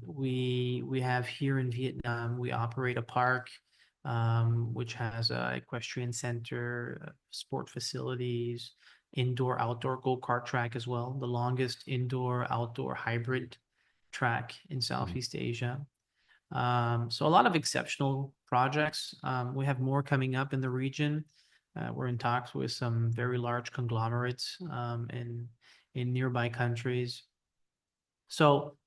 [SPEAKER 1] We have here in Vietnam, we operate a park which has a equestrian center, sport facilities, indoor outdoor go-kart track as well, the longest indoor outdoor hybrid track in Southeast Asia. So a lot of exceptional projects. We have more coming up in the region. We're in talks with some very large conglomerates in nearby countries. So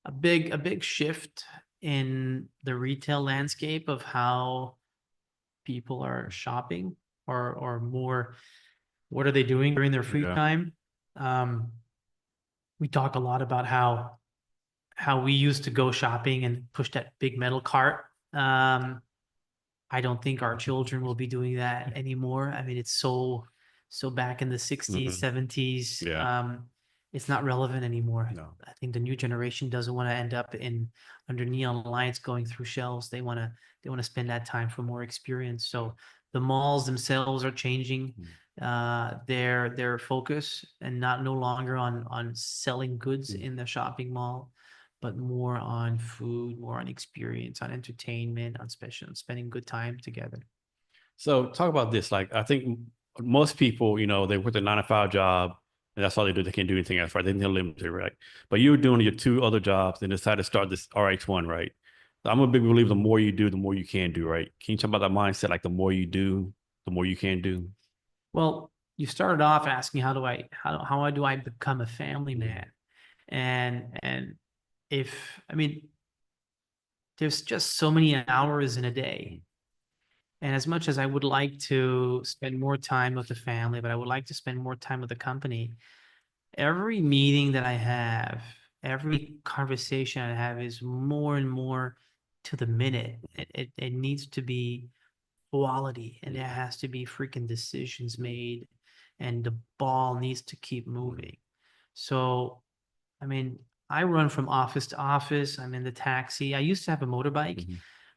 [SPEAKER 1] a big shift in the retail landscape of how people are shopping, or more, what are they doing during their free
[SPEAKER 2] Yeah.
[SPEAKER 1] time? We talk a lot about how we used to go shopping and push that big metal cart. I don't think our children will be doing that anymore. I mean, it's so back in the 60s, 70s.
[SPEAKER 2] Yeah.
[SPEAKER 1] It's not relevant anymore.
[SPEAKER 2] No.
[SPEAKER 1] I think the new generation doesn't want to end up in under neon lights going through shelves. They want to spend that time for more experience. So the malls themselves are changing their focus, and not no longer on selling goods in the shopping mall, but more on food, more on experience, on entertainment, on special, spending good time together.
[SPEAKER 2] So talk about this. Like, I think most people, they work a 9 to 5 job and that's all they do. They can't do anything else, right? They're limited, right? But you were doing your 2 other jobs and decided to start this RH1, right? So I'm a big believer the more you do, the more you can do, right? Can you talk about that mindset? Like the more you do, the more you can do.
[SPEAKER 1] Well, you started off asking how do I become a family man? And if I mean, there's just so many hours in a day. And as much as I would like to spend more time with the family, but I would like to spend more time with the company, every meeting that I have, every conversation I have is more and more to the minute. It needs to be quality, and there has to be freaking decisions made, and the ball needs to keep moving. So, I mean, I run from office to office. I'm in the taxi. I used to have a motorbike.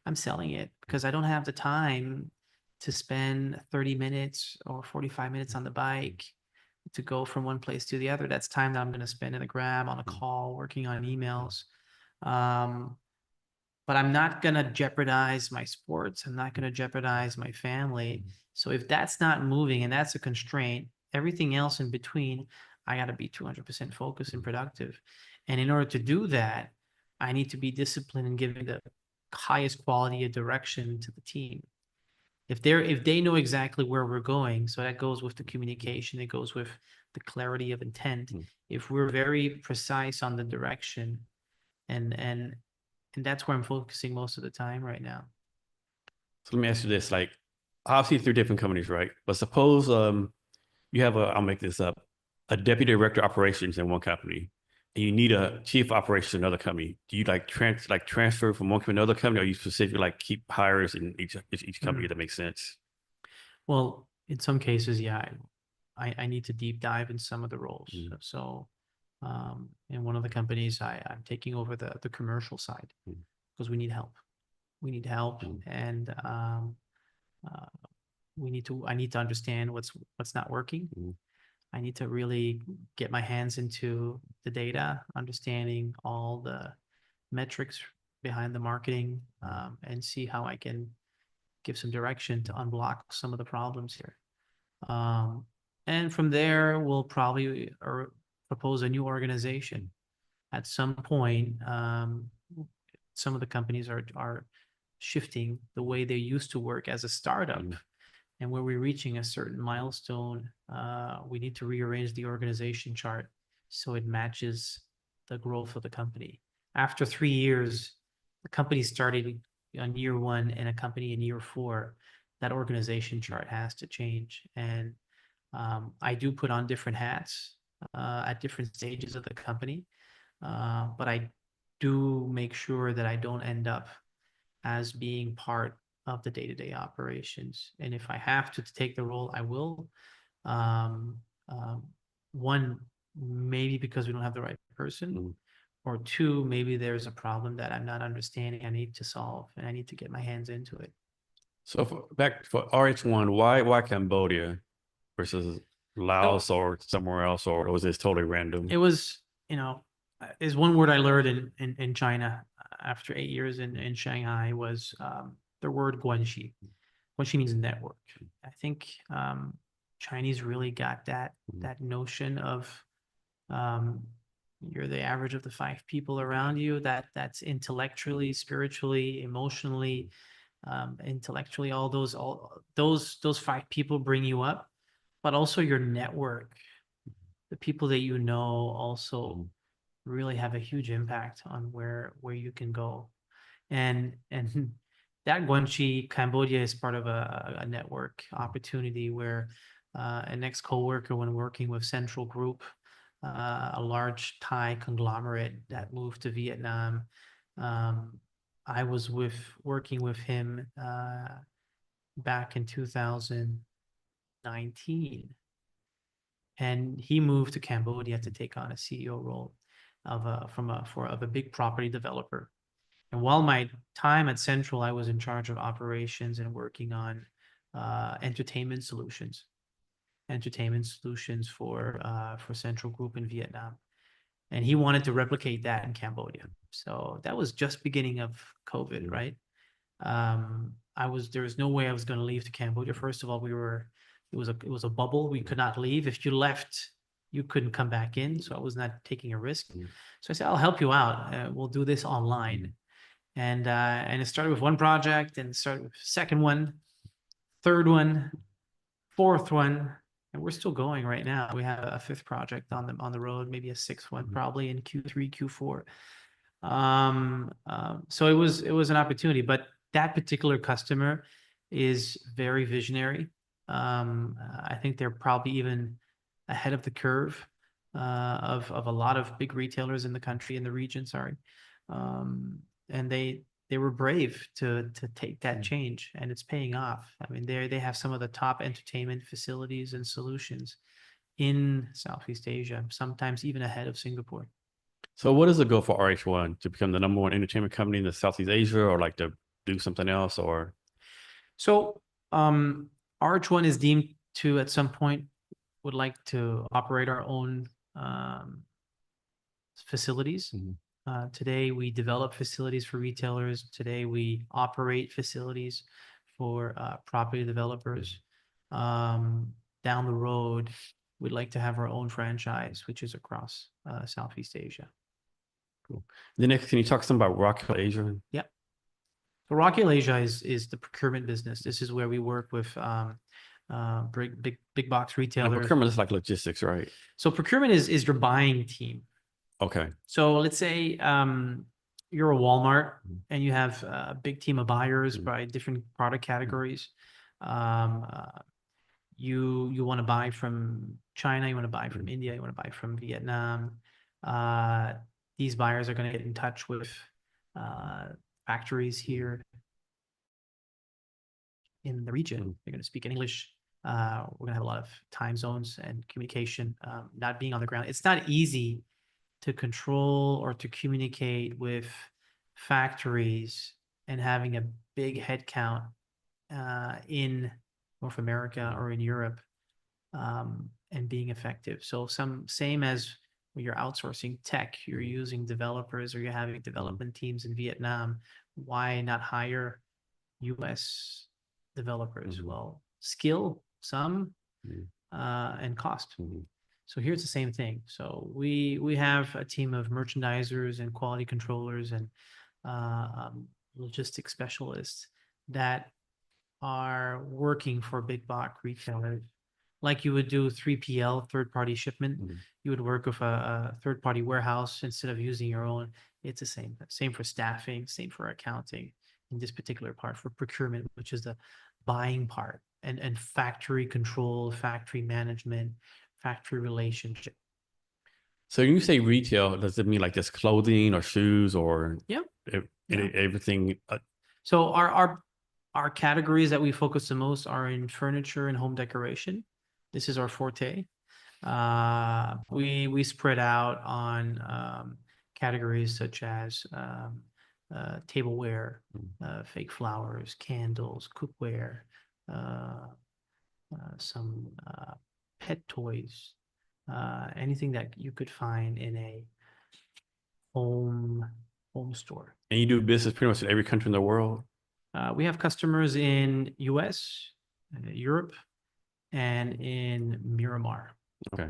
[SPEAKER 1] I'm selling it because I don't have the time to spend 30 minutes or 45 minutes on the bike to go from one place to the other. That's time that I'm going to spend in the Grab, on a call, working on emails. But I'm not going to jeopardize my sports. I'm not going to jeopardize my family. So if that's not moving and that's a constraint, everything else in between, I got to be 200% focused and productive. And in order to do that, I need to be disciplined and giving the highest quality of direction to the team. If they know exactly where we're going, so that goes with the communication, it goes with the clarity of intent. If we're very precise on the direction, and that's where I'm focusing most of the time right now.
[SPEAKER 2] So let me ask you this, like, obviously 3 different companies, right? But suppose you have I'll make this up, a deputy director of operations in one company, and you need a chief operations in another company. Do you transfer from one company to another company, or you specifically like keep hires in each company? If that makes sense.
[SPEAKER 1] Well, in some cases, yeah, I need to deep dive in some of the roles. So in one of the companies, I'm taking over the commercial side because we need help. We need help, and I need to understand what's not working. I need to really get my hands into the data, understanding all the metrics behind the marketing, and see how I can give some direction to unblock some of the problems here. And from there, we'll probably propose a new organization. At some point, some of the companies are shifting the way they used to work as a startup. And where we're reaching a certain milestone, we need to rearrange the organization chart so it matches the growth of the company. After 3 years, the company started on year 1 and a company in year 4. That organization chart has to change. And I do put on different hats at different stages of the company, but I do make sure that I don't end up as being part of the day-to-day operations. And if I have to take the role, I will. Um, One, maybe because we don't have the right person, or 2, maybe there's a problem that I'm not understanding, I need to solve, and I need to get my hands into it.
[SPEAKER 2] So back for RH1, why Cambodia versus Laos or somewhere else, or was this totally random?
[SPEAKER 1] It was, there's one word I learned in China after 8 years in Shanghai was the word guanxi. Guanxi means network. I think Chinese really got that notion of you're the average of the 5 people around you. That's intellectually, spiritually, emotionally, intellectually, all those five people bring you up, but also your network, the people that you know also really have a huge impact on where you can go. And that Guangxi, Cambodia is part of a network opportunity where an ex-coworker, when working with Central Group, a large Thai conglomerate that moved to Vietnam, I was working with him back in 2019, and he moved to Cambodia to take on a CEO role of a big property developer. And while my time at Central, I was in charge of operations and working on entertainment solutions for Central Group in Vietnam. And he wanted to replicate that in Cambodia. So that was just beginning of COVID, right? There was no way I was going to leave to Cambodia. First of all, it was a bubble. We could not leave. If you left, you couldn't come back in. So I was not taking a risk. So I said, I'll help you out. We'll do this online. And it started with one project, and started with second one, third one, fourth one, and we're still going right now. We have a fifth project on the road, maybe a sixth one, probably in Q3, Q4. So it was an opportunity, but that particular customer is very visionary. I think they're probably even ahead of the curve of a lot of big retailers in the country, in the region, sorry. And they were brave to take that change, and it's paying off. I mean, they have some of the top entertainment facilities and solutions in Southeast Asia, sometimes even ahead of Singapore.
[SPEAKER 2] So what is the goal for RH1, to become the #1 entertainment company in the Southeast Asia, or like to do something else, or?
[SPEAKER 1] So RH1 is deemed to, at some point, would like to operate our own facilities. Today, we develop facilities for retailers. Today, we operate facilities for property developers. Down the road, we'd like to have our own franchise, which is across Southeast Asia.
[SPEAKER 2] Cool. The next, can you talk some about Rockhill Asia?
[SPEAKER 1] Yeah. So Rockhill Asia is the procurement business. This is where we work with big box
[SPEAKER 2] And
[SPEAKER 1] retailers.
[SPEAKER 2] procurement is like logistics, right?
[SPEAKER 1] So procurement is your buying team.
[SPEAKER 2] Okay.
[SPEAKER 1] So let's say you're a Walmart and you have a big team of buyers by different product categories. You want to buy from China, you want to buy from India, you want to buy from Vietnam. These buyers are going to get in touch with factories here in the region. They're going to speak in English. We're going to have a lot of time zones and communication not being on the ground. It's not easy to control or to communicate with factories and having a big headcount in North America or in Europe and being effective. So same as when you're outsourcing tech, you're using developers or you're having development teams in Vietnam. Why not hire US developers? Well, skill, some, and cost. So here's the same thing. So we have a team of merchandisers and quality controllers and logistics specialists that are working for big box retailers. Like you would do 3PL, third-party shipment, you would work with a third-party warehouse instead of using your own. It's the same. Same for staffing, same for accounting. In this particular part for procurement, which is the buying part, and factory control, factory management, factory relationship.
[SPEAKER 2] So when you say retail, does it mean like just clothing or shoes or everything?
[SPEAKER 1] So our categories that we focus the most are in furniture and home decoration. This is our forte. We spread out on categories such as tableware, fake flowers, candles, cookware, some pet toys, anything that you could find in a home store.
[SPEAKER 2] And you do business pretty much in every country in the world?
[SPEAKER 1] We have customers in US, Europe, and in Miramar.
[SPEAKER 2] Okay.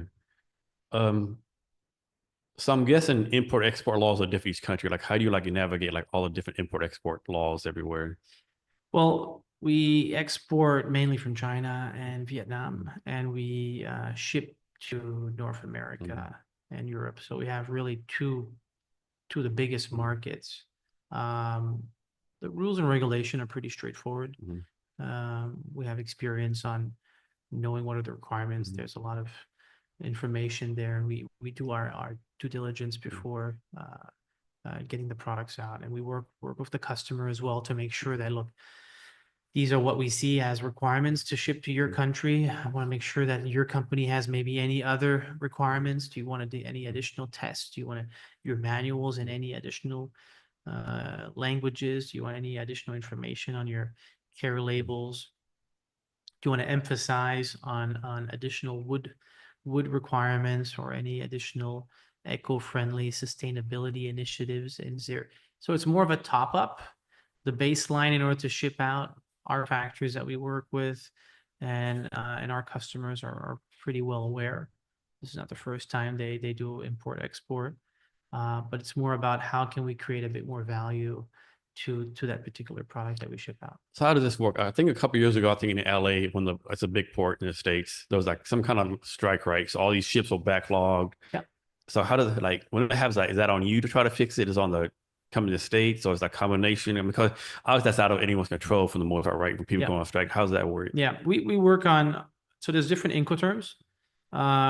[SPEAKER 2] So I'm guessing import-export laws are different each country. Like, how do you like navigate like all the different import-export laws everywhere?
[SPEAKER 1] Well, we export mainly from China and Vietnam, and we ship to North America and Europe. So we have really two of the biggest markets. Um, the rules and regulation are pretty straightforward. We have experience on knowing what are the requirements. There's a lot of information there. We do our due diligence before getting the products out, and we work with the customer as well to make sure that, look, these are what we see as requirements to ship to your country. I want to make sure that your company has maybe any other requirements. Do you want to do any additional tests? Do you want your manuals and any additional languages? Do you want any additional information on your care labels? Do you want to emphasize on additional wood requirements or any additional eco-friendly sustainability initiatives in there? So it's more of a top up, the baseline in order to ship out our factories that we work with, and our customers are pretty well aware. This is not the first time they do import export, but it's more about how can we create a bit more value to that particular product that we ship out.
[SPEAKER 2] So how does this work? I think a couple of years ago, I think in LA, it's a big port in the States, there was like some kind of strike, right? So all these ships were backlogged.
[SPEAKER 1] Yeah.
[SPEAKER 2] So how does it, like, when it happens, like, is that on you to try to fix it? Is it on the company to the States, or is that a combination? And because obviously that's out of anyone's control for the most part, right? When people
[SPEAKER 1] Yeah.
[SPEAKER 2] go on strike, how's that work?
[SPEAKER 1] Yeah, we work on, so there's different Incoterms.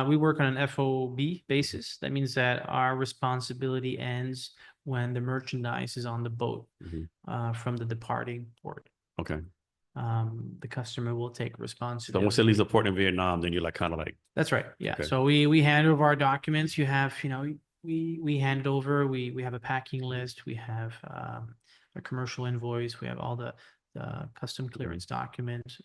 [SPEAKER 1] We work on an FOB basis. That means that our responsibility ends when the merchandise is on the boat from the departing port.
[SPEAKER 2] Okay.
[SPEAKER 1] The customer will take
[SPEAKER 2] So
[SPEAKER 1] responsibility.
[SPEAKER 2] once it leaves the port in Vietnam, then you're like kind of like,
[SPEAKER 1] That's right. Yeah.
[SPEAKER 2] Okay.
[SPEAKER 1] So we hand over our documents. You have, we hand over, we have a packing list, we have a commercial invoice, we have all the custom clearance document.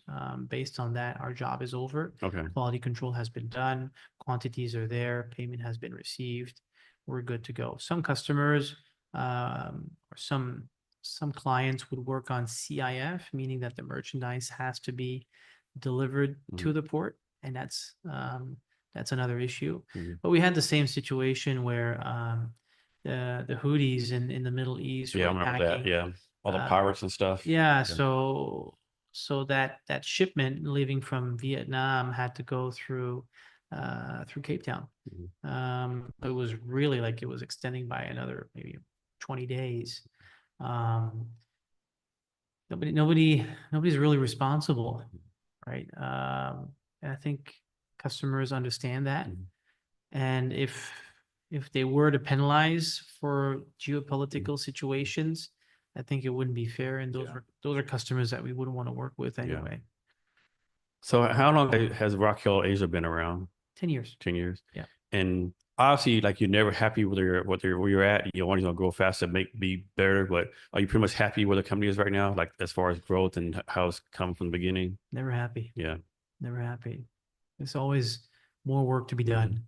[SPEAKER 1] Based on that, our job is over.
[SPEAKER 2] okay.
[SPEAKER 1] Quality control has been done, quantities are there, payment has been received. We're good to go. Some customers, or some clients would work on CIF, meaning that the merchandise has to be delivered to the port, and that's another issue. But we had the same situation where the Houthis in the Middle East
[SPEAKER 2] Yeah, I
[SPEAKER 1] were
[SPEAKER 2] remember that.
[SPEAKER 1] attacking.
[SPEAKER 2] Yeah. All the pirates and stuff.
[SPEAKER 1] Yeah, so that shipment leaving from Vietnam had to go through Cape Town. It was really like it was extending by another maybe 20 days. Nobody's really responsible, right? And I think customers understand that. And if they were to penalize for geopolitical situations, I think it wouldn't be fair. And those are customers that we wouldn't want to work with anyway.
[SPEAKER 2] So how long has Rockhill Asia been around?
[SPEAKER 1] 10 years.
[SPEAKER 2] 10 years.
[SPEAKER 1] Yeah.
[SPEAKER 2] And obviously, like, you're never happy with where you're at. You always want to grow faster, be better. But are you pretty much happy where the company is right now, like as far as growth and how it's come from the beginning?
[SPEAKER 1] Never happy.
[SPEAKER 2] Yeah.
[SPEAKER 1] Never happy. There's always more work to be done.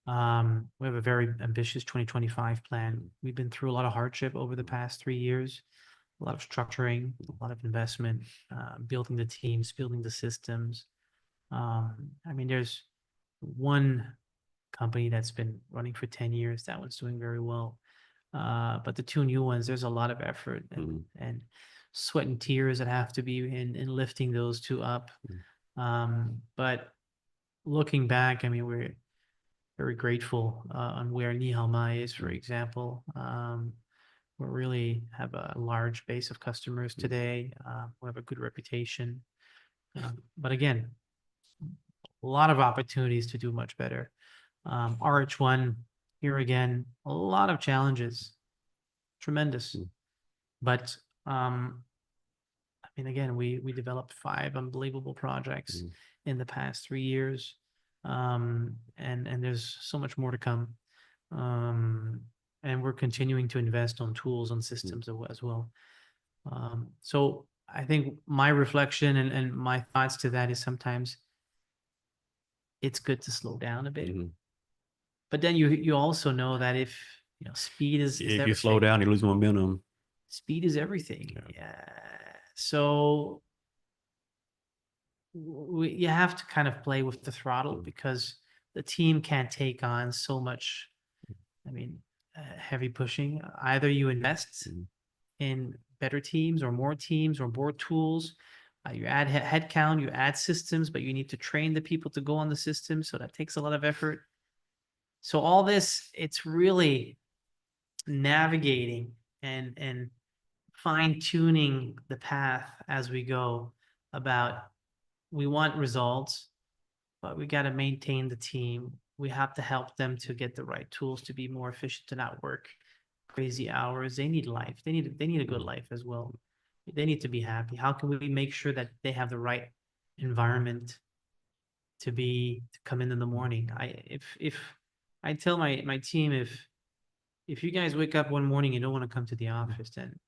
[SPEAKER 1] We have a very ambitious 2025 plan. We've been through a lot of hardship over the past 3 years, a lot of structuring, a lot of investment, building the teams, building the systems. I mean, there's one company that's been running for 10 years. That one's doing very well. But the two new ones, there's a lot of effort and sweat and tears that have to be in lifting those two up. But looking back, I mean, we're very grateful on where Nihal Mai is, for example. We really have a large base of customers today. We have a good reputation. But again, a lot of opportunities to do much better. RH1, here again, a lot of challenges, tremendous. But I mean, again, we developed 5 unbelievable projects in the past 3 years. And there's so much more to come. And we're continuing to invest on tools, on systems as well. So I think my reflection and my thoughts to that is sometimes it's good to slow down a bit. But then you also know that if speed is
[SPEAKER 2] if you slow down, you lose momentum.
[SPEAKER 1] Speed is everything. Yeah. So you have to kind of play with the throttle because the team can't take on so much, I mean, heavy pushing. Either you invest in better teams or more tools. You add headcount, you add systems, but you need to train the people to go on the system. So that takes a lot of effort. So all this, it's really navigating and fine tuning the path as we go about we want results, but we got to maintain the team. We have to help them to get the right tools to be more efficient, to not work crazy hours. They need life. They need a good life as well. They need to be happy. How can we make sure that they have the right environment to come in the morning? If I tell my team, if you guys wake up one morning and don't want to come to the office, then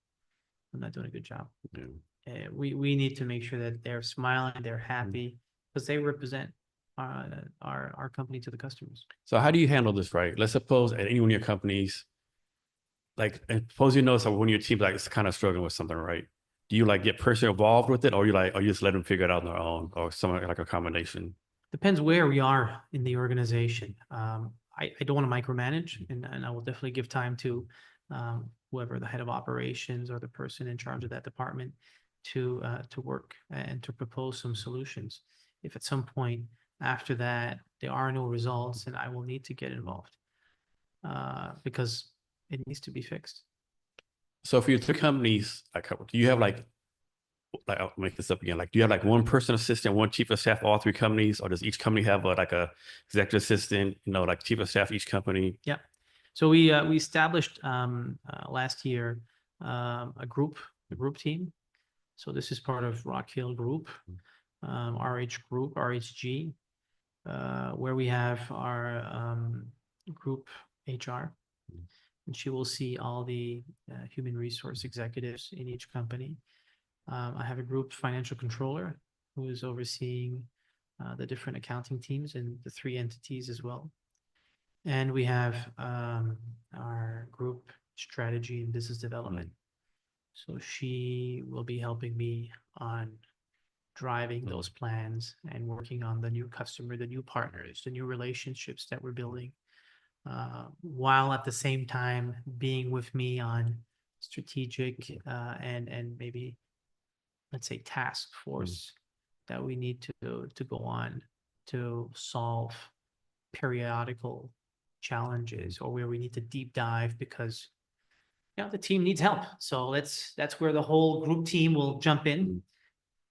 [SPEAKER 1] I'm not doing a good job.
[SPEAKER 2] Yeah.
[SPEAKER 1] We need to make sure that they're smiling, they're happy, because they represent our company to the customers.
[SPEAKER 2] So how do you handle this, right? Let's suppose at any one of your companies, like, and suppose you know some one of your teams like is kind of struggling with something, right? Do you like get personally involved with it, or you just let them figure it out on their own, or something like a combination?
[SPEAKER 1] Depends where we are in the organization. I don't want to micromanage, and I will definitely give time to whoever the head of operations or the person in charge of that department to work and to propose some solutions. If at some point after that there are no results, then I will need to get involved because it needs to be fixed.
[SPEAKER 2] So for your three companies, like, do you have like I'll make this up again. Like, do you have like one person assistant, one chief of staff, all three companies, or does each company have like a executive assistant, like chief of staff each company?
[SPEAKER 1] Yeah. So we established last year a group team. So this is part of Rockhill Group, RH Group, RHG, where we have our group HR, and she will see all the human resource executives in each company. I have a group financial controller who is overseeing the different accounting teams in the three entities as well. And we have our group strategy and business development. So she will be helping me on driving those plans and working on the new customer, the new partners, the new relationships that we're building, while at the same time being with me on strategic and maybe, let's say, task force that we need to go on to solve periodical challenges, or where we need to deep dive because the team needs help. So that's where the whole group team will jump in,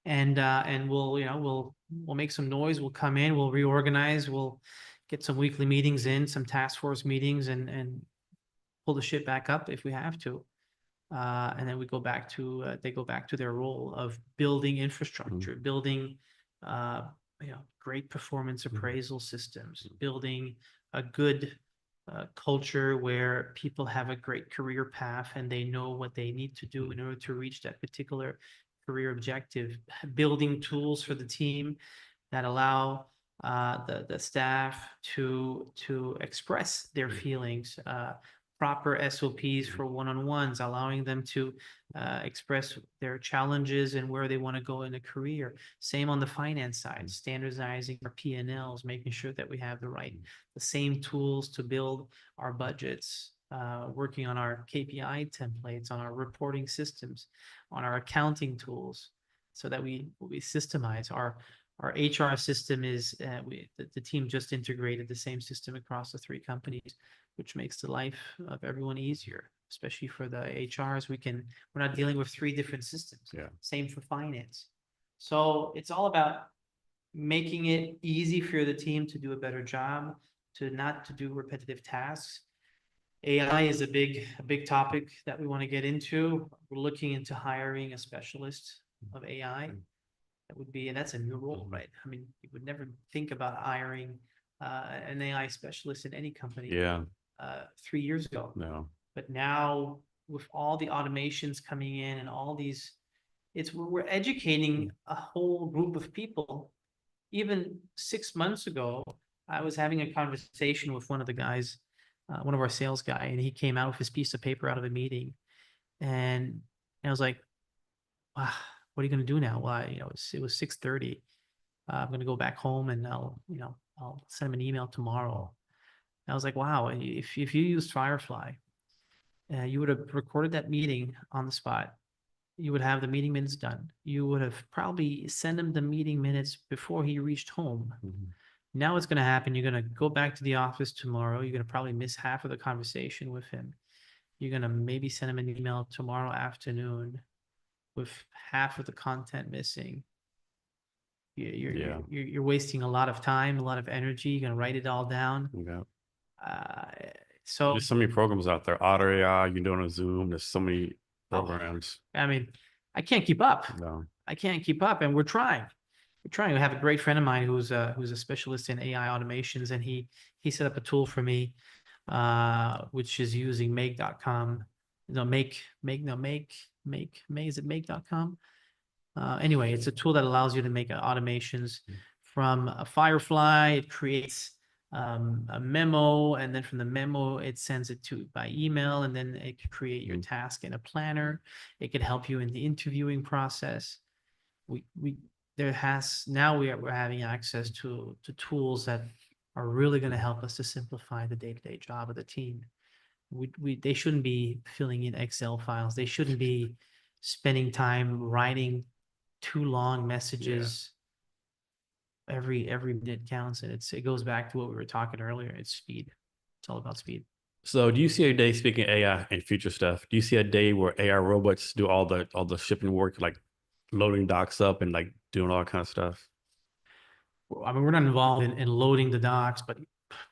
[SPEAKER 1] and we'll make some noise. We'll come in, we'll reorganize, we'll get some weekly meetings in, some task force meetings, and pull the shit back up if we have to. And then they go back to their role of building infrastructure, building great performance appraisal systems, building a good culture where people have a great career path and they know what they need to do in order to reach that particular career objective, building tools for the team that allow the staff to express their feelings, proper SOPs for one-on-ones, allowing them to express their challenges and where they want to go in a career. Same on the finance side, standardizing our P&Ls, making sure that we have the same tools to build our budgets, working on our KPI templates, on our reporting systems, on our accounting tools, so that we systemize our HR system. Is the team just integrated the same system across the three companies, which makes the life of everyone easier, especially for the HRs. We're not dealing with three different systems.
[SPEAKER 2] Yeah.
[SPEAKER 1] Same for finance. So it's all about making it easy for the team to do a better job, to do repetitive tasks. AI is a big topic that we want to get into. We're looking into hiring a specialist of AI. And that's a new role, right? I mean, you would never think about hiring an AI specialist in any company.
[SPEAKER 2] Yeah.
[SPEAKER 1] 3 years ago.
[SPEAKER 2] No.
[SPEAKER 1] But now with all the automations coming in and all these, we're educating a whole group of people. Even 6 months ago, I was having a conversation with one of the guys, one of our sales guy, and he came out with his piece of paper out of a meeting, and I was like, wow, what are you going to do now? Well, it was 6:30. I'm going to go back home and I'll send him an email tomorrow. I was like, wow, if you used Firefly, you would have recorded that meeting on the spot. you would have the meeting minutes done. You would have probably sent him the meeting minutes before he reached home. Now what's going to happen, you're going to go back to the office tomorrow. You're going to probably miss half of the conversation with him. You're going to maybe send him an email tomorrow afternoon with half of the content missing. You're wasting a lot of time, a lot of energy. You're going to write it all down.
[SPEAKER 2] Yeah.
[SPEAKER 1] So
[SPEAKER 2] There's so many programs out there. Otter AI, you do it on Zoom. There's so many programs.
[SPEAKER 1] I mean, I can't keep up.
[SPEAKER 2] No.
[SPEAKER 1] I can't keep up, and we're trying. We're trying. We have a great friend of mine who's a specialist in AI automations, and he set up a tool for me, which is using make.com. No, is it make.com? Anyway, it's a tool that allows you to make automations from a Firefly. It creates a memo, and then from the memo, it sends it to by email, and then it could create your task in a planner. It could help you in the interviewing process. We're having access to tools that are really going to help us to simplify the day-to-day job of the team. They shouldn't be filling in Excel files. They shouldn't be spending time writing too long messages. Every minute counts, and it goes back to what we were talking earlier. It's speed. It's all about speed.
[SPEAKER 2] So do you see a day, speaking of AI and future stuff, do you see a day where AI robots do all the shipping work, like loading docks up and like doing all that kind of stuff?
[SPEAKER 1] I mean, we're not involved in loading the docks, but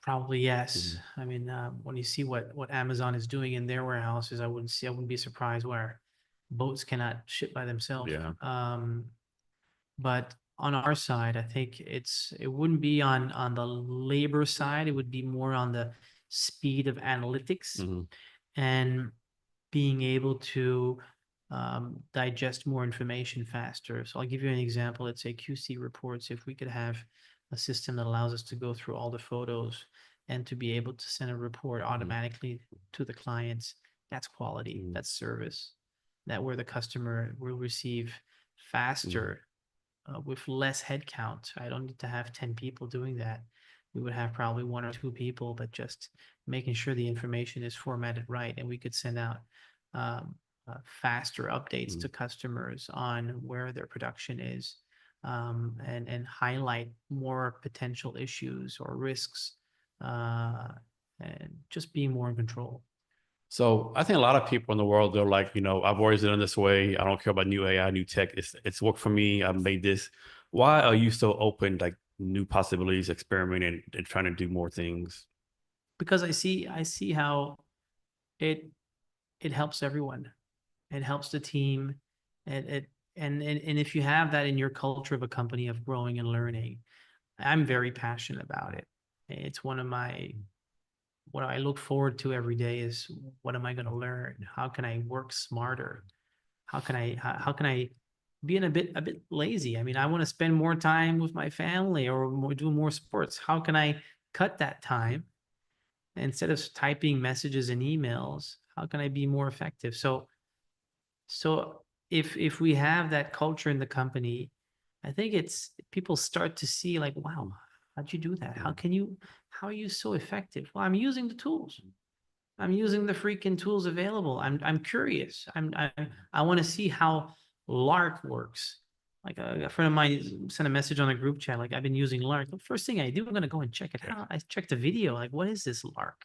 [SPEAKER 1] probably yes. I mean, when you see what Amazon is doing in their warehouses, I wouldn't be surprised where boats cannot ship by themselves.
[SPEAKER 2] Yeah.
[SPEAKER 1] But on our side, I think it wouldn't be on the labor side. It would be more on the speed of analytics and being able to digest more information faster. So I'll give you an example. Let's say QC reports. If we could have a system that allows us to go through all the photos and to be able to send a report automatically to the clients, that's quality, that's service, that where the customer will receive faster with less headcount. I don't need to have 10 people doing that. We would have probably 1 or 2 people, but just making sure the information is formatted right, and we could send out faster updates to customers on where their production is, and highlight more potential issues or risks, and just being more in control.
[SPEAKER 2] So I think a lot of people in the world, they're like, I've always done it this way. I don't care about new AI, new tech. It's worked for me. I've made this. Why are you so open, like new possibilities, experimenting and trying to do more things?
[SPEAKER 1] Because I see how it helps everyone. It helps the team. And if you have that in your culture of a company of growing and learning, I'm very passionate about it. It's one of what I look forward to every day is, what am I going to learn? How can I work smarter? How can I be a bit lazy? I mean, I want to spend more time with my family or do more sports. How can I cut that time? Instead of typing messages and emails, how can I be more effective? So if we have that culture in the company, I think people start to see like, wow, how'd you do that? How are you so effective? Well, I'm using the tools. I'm using the freaking tools available. I'm curious. I want to see how Lark works. Like a friend of mine sent a message on a group chat, like, I've been using Lark. The first thing I do, I'm going to go and check it out. I checked the video, like, what is this Lark?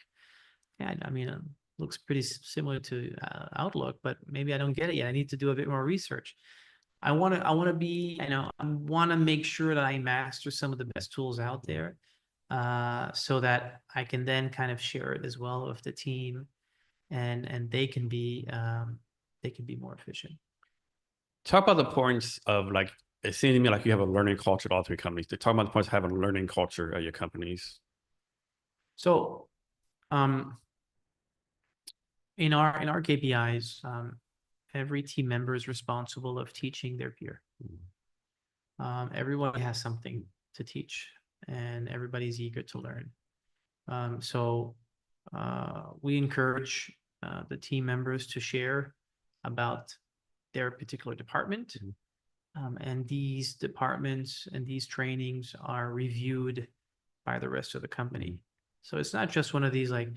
[SPEAKER 1] Yeah, I mean, looks pretty similar to Outlook, but maybe I don't get it yet. I need to do a bit more research. I want to make sure that I master some of the best tools out there, so that I can then kind of share it as well with the team, and they can be more efficient.
[SPEAKER 2] Talk about the importance of, like, it seems to me like you have a learning culture at all 3 companies. Talk about the importance of having a learning culture at your companies.
[SPEAKER 1] So, in our KPIs, every team member is responsible of teaching their peer. Everyone has something to teach, and everybody's eager to learn. So we encourage the team members to share about their particular department. And these departments and these trainings are reviewed by the rest of the company. So it's not just one of these, like,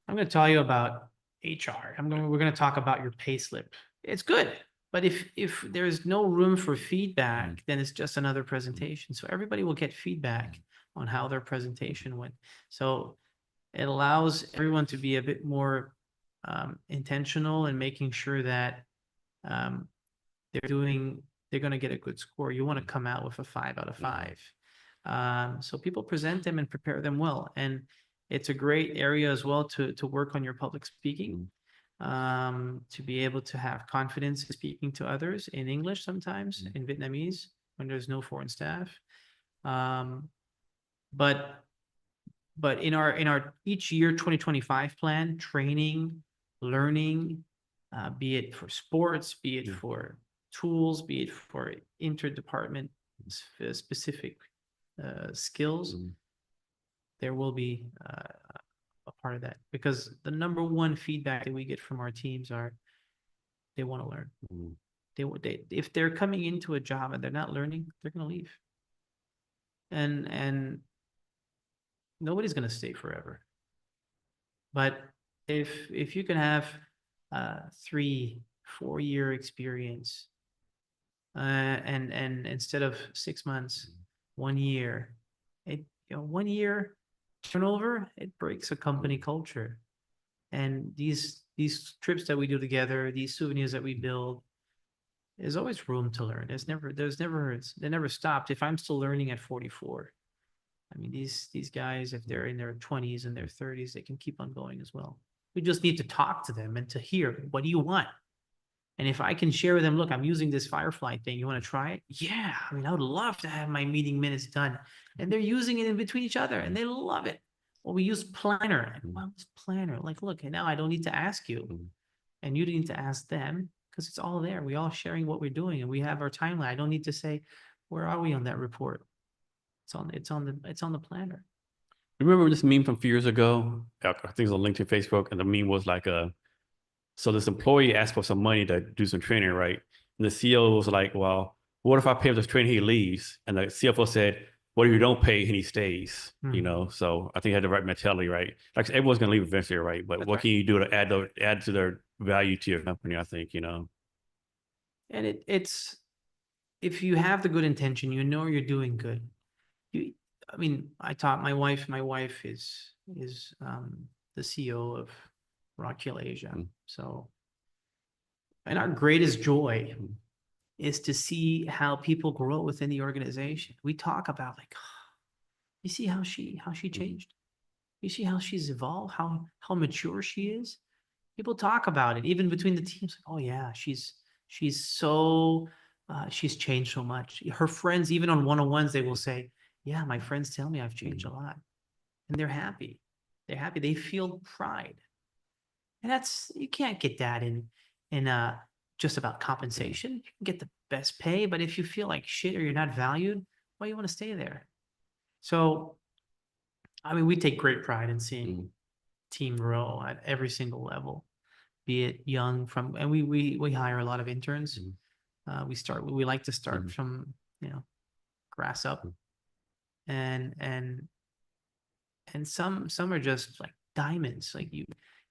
[SPEAKER 1] I'm going to tell you about HR. We're going to talk about your pay slip. It's good, But if there's no room for feedback, then it's just another presentation. So everybody will get feedback on how their presentation went. So it allows everyone to be a bit more intentional in making sure that um, they're going to get a good score. You want to come out with a 5 out of 5. So people present them and prepare them well. And it's a great area as well to work on your public speaking, to be able to have confidence in speaking to others in English sometimes, in Vietnamese, when there's no foreign staff. But in our each year 2025 plan, training, learning, be it for sports, be it for tools, be it for interdepartment specific skills, there will be a part of that, because the number one feedback that we get from our teams are they want to learn. They if they're coming into a job and they're not learning, they're going to leave. And nobody's going to stay forever. But if you can have 3-4 year experience, and instead of 6 months, 1 year, 1 year turnover, it breaks a company culture. And these trips that we do together, these souvenirs that we build, there's always room to learn. They never stopped. If I'm still learning at 44, I mean, these guys, if they're in their 20s and their 30s, they can keep on going as well. We just need to talk to them and to hear, what do you want? And if I can share with them, look, I'm using this Firefly thing. You want to try it? Yeah. I mean, I would love to have my meeting minutes done. And they're using it in between each other and they love it. Well, we use Planner. Well, it's Planner. Like, look, now I don't need to ask you. And you need to ask them, because it's all there. We all sharing what we're doing and we have our timeline. I don't need to say, where are we on that report? It's on the Planner.
[SPEAKER 2] Remember this meme from a few years ago? I think it was on LinkedIn, Facebook, and the meme was like so this employee asked for some money to do some training, right? And the CEO was like, well, what if I pay for this training, he leaves? And the CFO said, what if you don't pay and he stays? You know, so I think he had the right mentality, right? Like everyone's gonna leave eventually, right? But what can you do to add to their value to your company? I think,
[SPEAKER 1] And it's, if you have the good intention, you're doing good. I mean, I taught my wife is the CEO of Rockhill Asia. So, and our greatest joy is to see how people grow within the organization. We talk about, like, you see how she changed. You see how she's evolved, how mature she is. People talk about it, even between the teams. Like, oh yeah, she's so she's changed so much. Her friends, even on one-on-ones, they will say, yeah, my friends tell me I've changed a lot. And they're happy. They're happy. They feel pride. And you can't get that in just about compensation. You can get the best pay, but if you feel like shit or you're not valued, why you want to stay there? So, I mean, we take great pride in seeing team grow at every single level, be it young and we hire a lot of interns. We like to start from, grass up, and some are just like diamonds. Like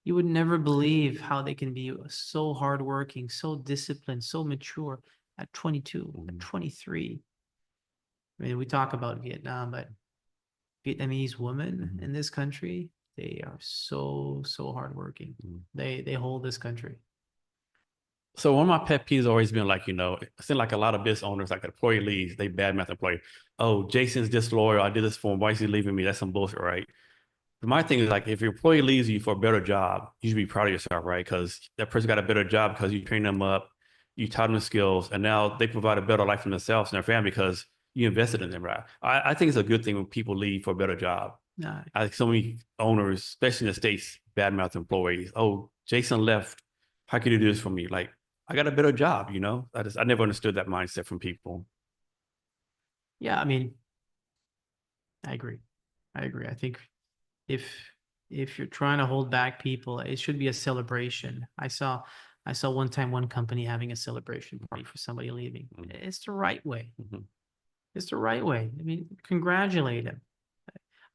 [SPEAKER 1] you would never believe how they can be so hardworking, so disciplined, so mature at 22, at 23. I mean, we talk about Vietnam, but Vietnamese women in this country, they are so hardworking. They hold this country.
[SPEAKER 2] So one of my pet peeves has always been like, it seems like a lot of business owners, like employee leaves, they badmouth employee. Oh, Jason's disloyal. I did this for him. Why is he leaving me? That's some bullshit, right? But my thing is, like, if your employee leaves you for a better job, you should be proud of yourself, right? Because that person got a better job because you train them up, you taught them the skills, and now they provide a better life for themselves and their family because you invested in them, right? I think it's a good thing when people leave for a better job. I think so many owners, especially in the States, badmouth employees. Oh, Jason left. How could you do this for me? Like, I got a better job, I never understood that mindset from people.
[SPEAKER 1] Yeah, I mean, I agree. I think if you're trying to hold back people, it should be a celebration. I saw one time one company having a celebration party for somebody leaving. It's the right way. It's the right way. I mean, congratulate them.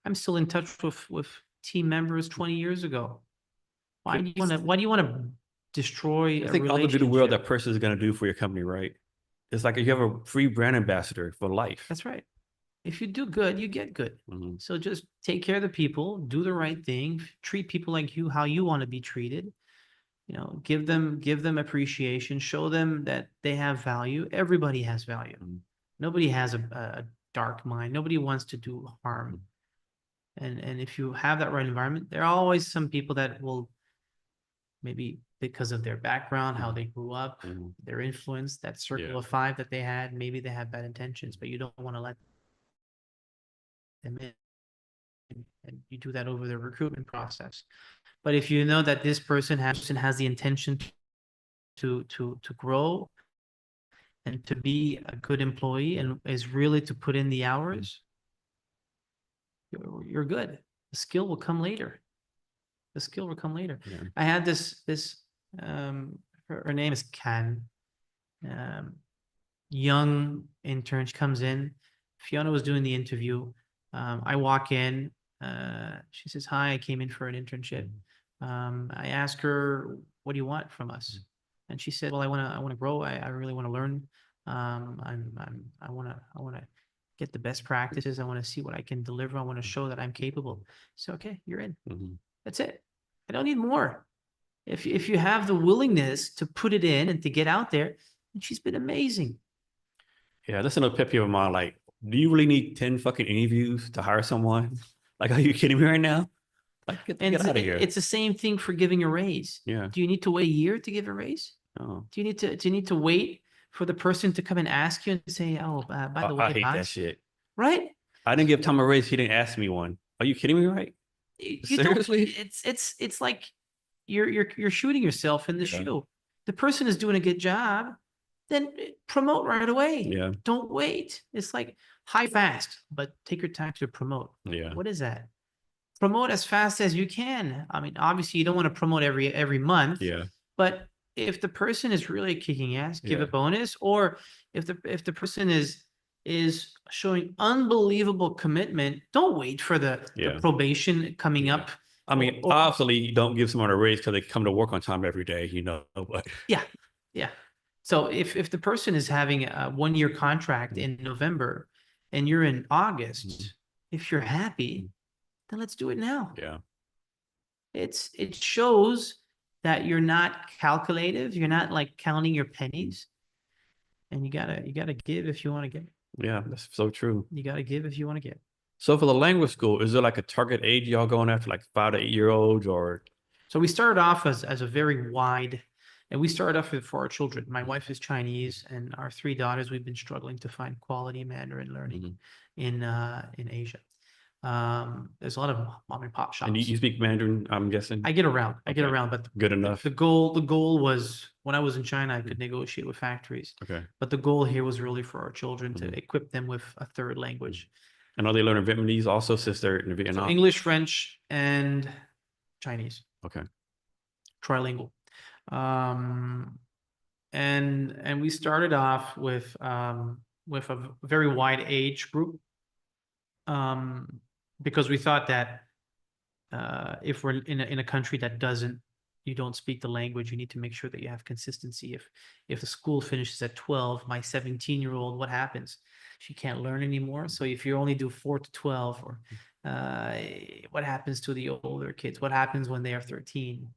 [SPEAKER 1] I'm still in touch with team members 20 years ago. Why do you want to destroy
[SPEAKER 2] I
[SPEAKER 1] a
[SPEAKER 2] think all the good will
[SPEAKER 1] relationship.
[SPEAKER 2] that person is going to do for your company, right? It's like if you have a free brand ambassador for life.
[SPEAKER 1] That's right. If you do good, you get good.
[SPEAKER 2] Mhm.
[SPEAKER 1] So just take care of the people, do the right thing, treat people like you, how you want to be treated. Give them appreciation, show them that they have value. Everybody has value.
[SPEAKER 2] Mhm.
[SPEAKER 1] Nobody has a dark mind. Nobody wants to do harm. And if you have that right environment, there are always some people that will, maybe because of their background, how they grew up,
[SPEAKER 2] Mhm.
[SPEAKER 1] their influence, that circle
[SPEAKER 2] Yeah.
[SPEAKER 1] of five that they had, maybe they have bad intentions, but you don't want to let them in. And you do that over the recruitment process. But if you know that this person has the intention to grow and to be a good employee and is really to put in the hours, you're good. The skill will come later. The skill will come later.
[SPEAKER 2] Yeah.
[SPEAKER 1] I had this her name is Kan, um, young intern. She comes in. Fiona was doing the interview. I walk in. She says, "Hi, I came in for an internship." I ask her, "What do you want from us?" And she said, "Well, I want to grow. I really want to learn. I want to get the best practices. I want to see what I can deliver. I want to show that I'm capable." So, okay, you're in.
[SPEAKER 2] Mhm.
[SPEAKER 1] That's it. I don't need more. If you have the willingness to put it in and to get out there, and she's been amazing.
[SPEAKER 2] Yeah, that's another pet peeve of mine. Like, do you really need 10 fucking interviews to hire someone? Like, are you kidding me right now? Like,
[SPEAKER 1] And
[SPEAKER 2] get out of here.
[SPEAKER 1] it's the same thing for giving a raise.
[SPEAKER 2] Yeah.
[SPEAKER 1] Do you need to wait a year to give a raise?
[SPEAKER 2] Oh,
[SPEAKER 1] Do you need to wait for the person to come and ask you and say, "Oh, by the
[SPEAKER 2] I
[SPEAKER 1] way,
[SPEAKER 2] hate that
[SPEAKER 1] boss,"
[SPEAKER 2] shit.
[SPEAKER 1] right?
[SPEAKER 2] I didn't give Tom a raise. He didn't ask me one. Are you kidding me, right?
[SPEAKER 1] You don't.
[SPEAKER 2] Seriously?
[SPEAKER 1] It's like you're shooting yourself in the
[SPEAKER 2] Yeah.
[SPEAKER 1] shoe. The person is doing a good job, then promote right away.
[SPEAKER 2] Yeah.
[SPEAKER 1] Don't wait. It's like high fast, but take your time to promote.
[SPEAKER 2] Yeah.
[SPEAKER 1] What is that? Promote as fast as you can. I mean, obviously you don't want to promote every month,
[SPEAKER 2] Yeah.
[SPEAKER 1] but if the person is really kicking ass, give
[SPEAKER 2] Yeah.
[SPEAKER 1] a bonus. Or if the person is showing unbelievable commitment, don't wait for the
[SPEAKER 2] Yeah.
[SPEAKER 1] probation coming
[SPEAKER 2] Yeah.
[SPEAKER 1] up.
[SPEAKER 2] I mean, obviously, you don't give someone a raise because they come to work on time every day, but
[SPEAKER 1] Yeah, yeah. So if the person is having a 1 year contract in November and you're in August, if you're happy, then let's do it now.
[SPEAKER 2] yeah.
[SPEAKER 1] It shows that you're not calculative, you're not like counting your pennies, and you gotta give if you want to get.
[SPEAKER 2] Yeah, that's so true.
[SPEAKER 1] You gotta give if you want to get.
[SPEAKER 2] So for the language school, is there like a target age y'all going after, like 5 to 8 year olds or?
[SPEAKER 1] So we started off as a very wide, and we started off for our children. My wife is Chinese, and our three daughters, we've been struggling to find quality Mandarin learning in Asia. There's a lot of mom and pop
[SPEAKER 2] And you
[SPEAKER 1] shops.
[SPEAKER 2] speak Mandarin, I'm guessing?
[SPEAKER 1] I get around. I get
[SPEAKER 2] Okay.
[SPEAKER 1] around, but
[SPEAKER 2] Good enough.
[SPEAKER 1] the goal was when I was in China, I could negotiate with factories.
[SPEAKER 2] Okay.
[SPEAKER 1] But the goal here was really for our children to
[SPEAKER 2] Mhm.
[SPEAKER 1] equip them with a third language.
[SPEAKER 2] I know they learn Vietnamese also since they're in
[SPEAKER 1] So
[SPEAKER 2] Vietnam.
[SPEAKER 1] English, French, and Chinese,
[SPEAKER 2] Okay.
[SPEAKER 1] trilingual. And we started off with a very wide age group, because we thought that if we're in a country that you don't speak the language, you need to make sure that you have consistency. If the school finishes at 12, my 17-year-old, what happens? She can't learn anymore. So if you only do 4 to 12, or what happens to the older kids? What happens when they are 13?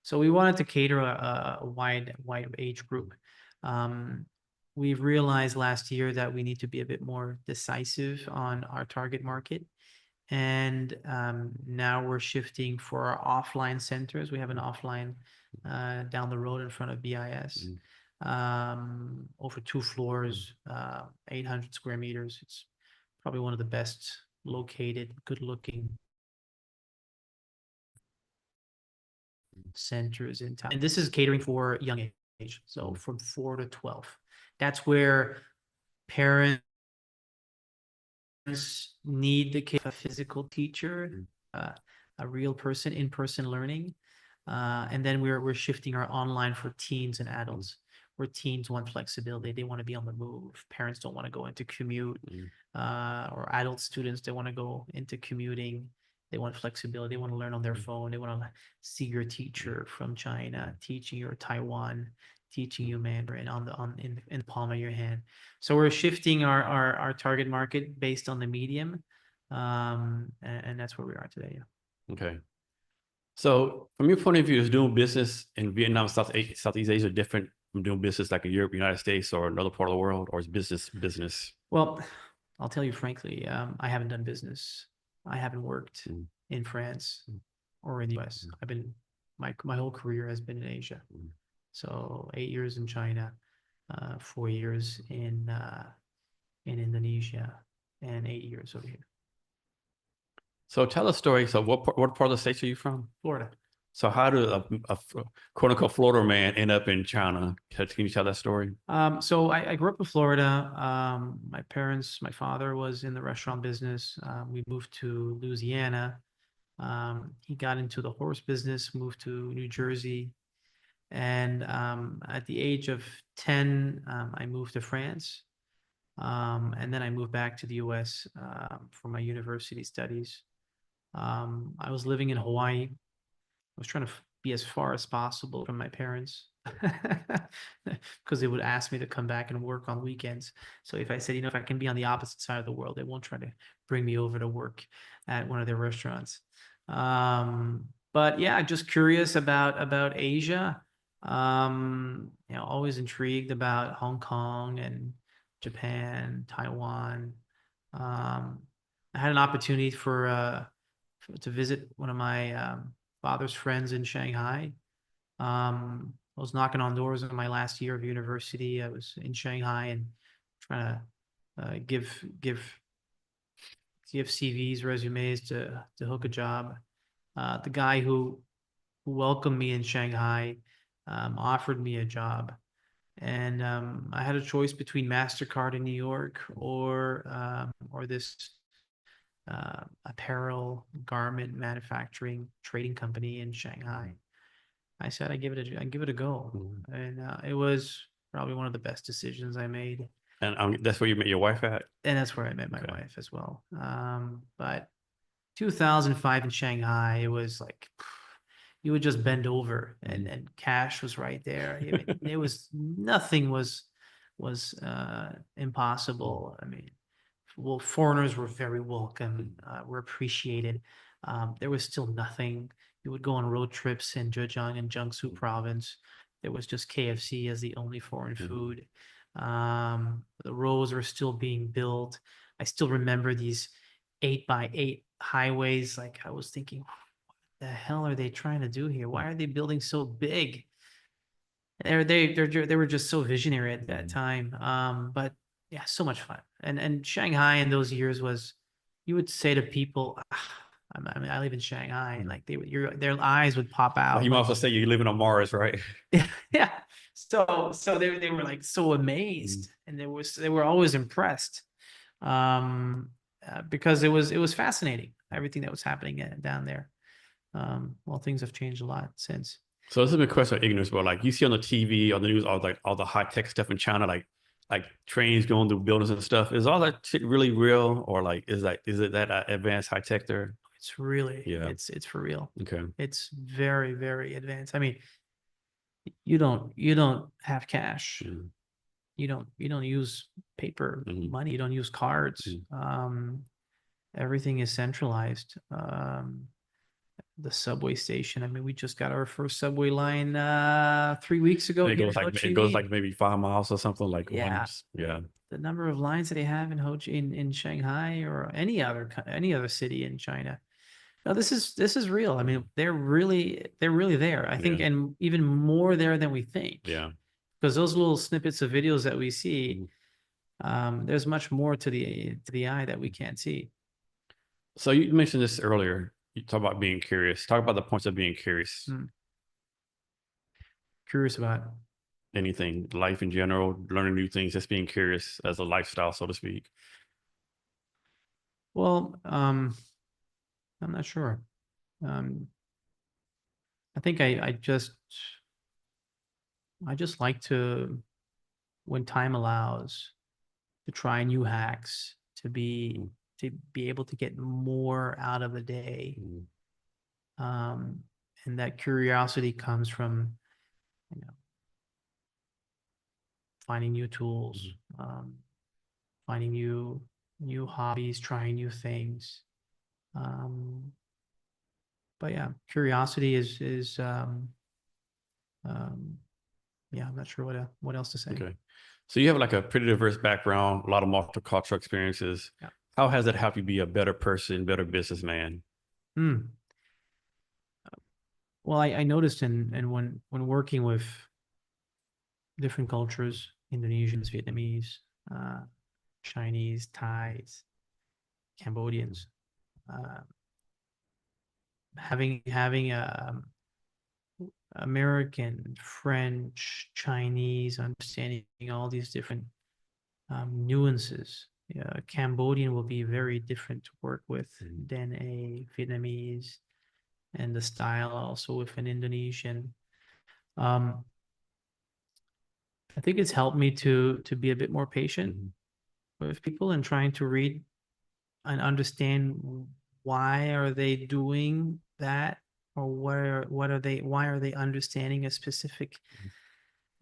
[SPEAKER 1] So we wanted to cater a wide age group. We've realized last year that we need to be a bit more decisive on our target market. And now we're shifting for our offline centers. We have an offline down the road in front of BIS, over 2 floors, 800 square meters. It's probably one of the best located, good looking centers in town. And this is catering for young age, so from 4 to 12. That's where parents need a physical teacher, a real person, in-person learning. And then we're shifting our online for teens and adults, where teens want flexibility. They want to be on the move. Parents don't want to go into commute, or adult students, they want to go into commuting. They want flexibility. They want to learn on their phone. They want to see your teacher from China teaching you, or Taiwan teaching you Mandarin in the palm of your hand. So we're shifting our target market based on the medium, and that's where we are today. Yeah.
[SPEAKER 2] Okay. So from your point of view, is doing business in Vietnam, Southeast Asia different from doing business like in Europe, United States, or another part of the world, or is business?
[SPEAKER 1] Well, I'll tell you frankly, I haven't done business. I haven't worked
[SPEAKER 2] Mm.
[SPEAKER 1] in France or in the US. I've been my whole career has been in Asia. So 8 years in China, 4 years in Indonesia, and 8 years over here.
[SPEAKER 2] So tell a story. So what part of the states are you from?
[SPEAKER 1] Florida.
[SPEAKER 2] So how did a quote unquote Florida man end up in China? Can you tell that story?
[SPEAKER 1] So I grew up in Florida. My father was in the restaurant business. We moved to Louisiana. He got into the horse business, moved to New Jersey. And at the age of 10, I moved to France. And then I moved back to the US for my university studies. I was living in Hawaii. I was trying to be as far as possible from my parents because they would ask me to come back and work on weekends. So if I said, if I can be on the opposite side of the world, they won't try to bring me over to work at one of their restaurants. But yeah, just curious about Asia. Always intrigued about Hong Kong and Japan, Taiwan. I had an opportunity to visit one of my father's friends in Shanghai. I was knocking on doors in my last year of university. I was in Shanghai and trying to give CVs, resumes to hook a job. The guy who welcomed me in Shanghai offered me a job, and I had a choice between MasterCard in New York or this apparel garment manufacturing trading company in Shanghai. I said I give it a go, and it was probably one of the best decisions I made.
[SPEAKER 2] And that's where you met your wife at?
[SPEAKER 1] And that's where I met my wife as well. But 2005 in Shanghai, it was like you would just bend over, and cash was right there. I mean, it was nothing was impossible. I mean, well, foreigners were very welcome, were appreciated. There was still nothing. You would go on road trips in Zhejiang and Jiangsu province. There was just KFC as the only foreign food. The roads were still being built. I still remember these 8x8 highways. Like, I was thinking, what the hell are they trying to do here? Why are they building so big? They were just so visionary at that time. But yeah, so much fun. And Shanghai in those years was, you would say to people, I mean, I live in Shanghai, and like their eyes would pop out.
[SPEAKER 2] Well, you might also say you're living on Mars, right?
[SPEAKER 1] Yeah. So they were like so amazed, and they were always impressed, because it was fascinating, everything that was happening down there. Well, things have changed a lot since.
[SPEAKER 2] So this is a question of ignorance, but like you see on the TV, on the news, all the high tech stuff in China, like trains going through buildings and stuff. Is all that shit really real, or like is it that advanced high tech there?
[SPEAKER 1] It's really,
[SPEAKER 2] Yeah.
[SPEAKER 1] it's for real.
[SPEAKER 2] Okay.
[SPEAKER 1] It's very, very advanced. I mean, you don't have cash. You don't use paper money. You don't use cards. Everything is centralized. The subway station. I mean, we just got our first subway line 3 weeks ago.
[SPEAKER 2] It goes like maybe 5 miles or something like.
[SPEAKER 1] Yeah.
[SPEAKER 2] Yeah.
[SPEAKER 1] The number of lines that they have in Shanghai or any other city in China. No, this is real. I mean, they're really there. I think, and even more there than we think.
[SPEAKER 2] Yeah.
[SPEAKER 1] Because those little snippets of videos that we see, there's much more to the eye that we can't see.
[SPEAKER 2] So you mentioned this earlier. You talk about being curious. Talk about the points of being curious.
[SPEAKER 1] Curious about
[SPEAKER 2] anything, life in general, learning new things, just being curious as a lifestyle, so to speak.
[SPEAKER 1] Well, I'm not sure. I think I just like to, when time allows, to try new hacks, to be to be able to get more out of the day. And that curiosity comes from, you know, finding new tools, finding new hobbies, trying new things. But yeah, curiosity is yeah, I'm not sure what else to say.
[SPEAKER 2] Okay. So you have like a pretty diverse background, a lot of multicultural experiences.
[SPEAKER 1] Yeah.
[SPEAKER 2] How has that helped you be a better person, better businessman?
[SPEAKER 1] Well, I noticed in when working with different cultures, Indonesians, Vietnamese, Chinese, Thais, Cambodians, having American, French, Chinese, understanding all these different nuances. A Cambodian will be very different to work with than a Vietnamese, and the style also with an Indonesian. I think it's helped me to be a bit more patient with people and trying to read and understand why are they doing that, or why are they understanding a specific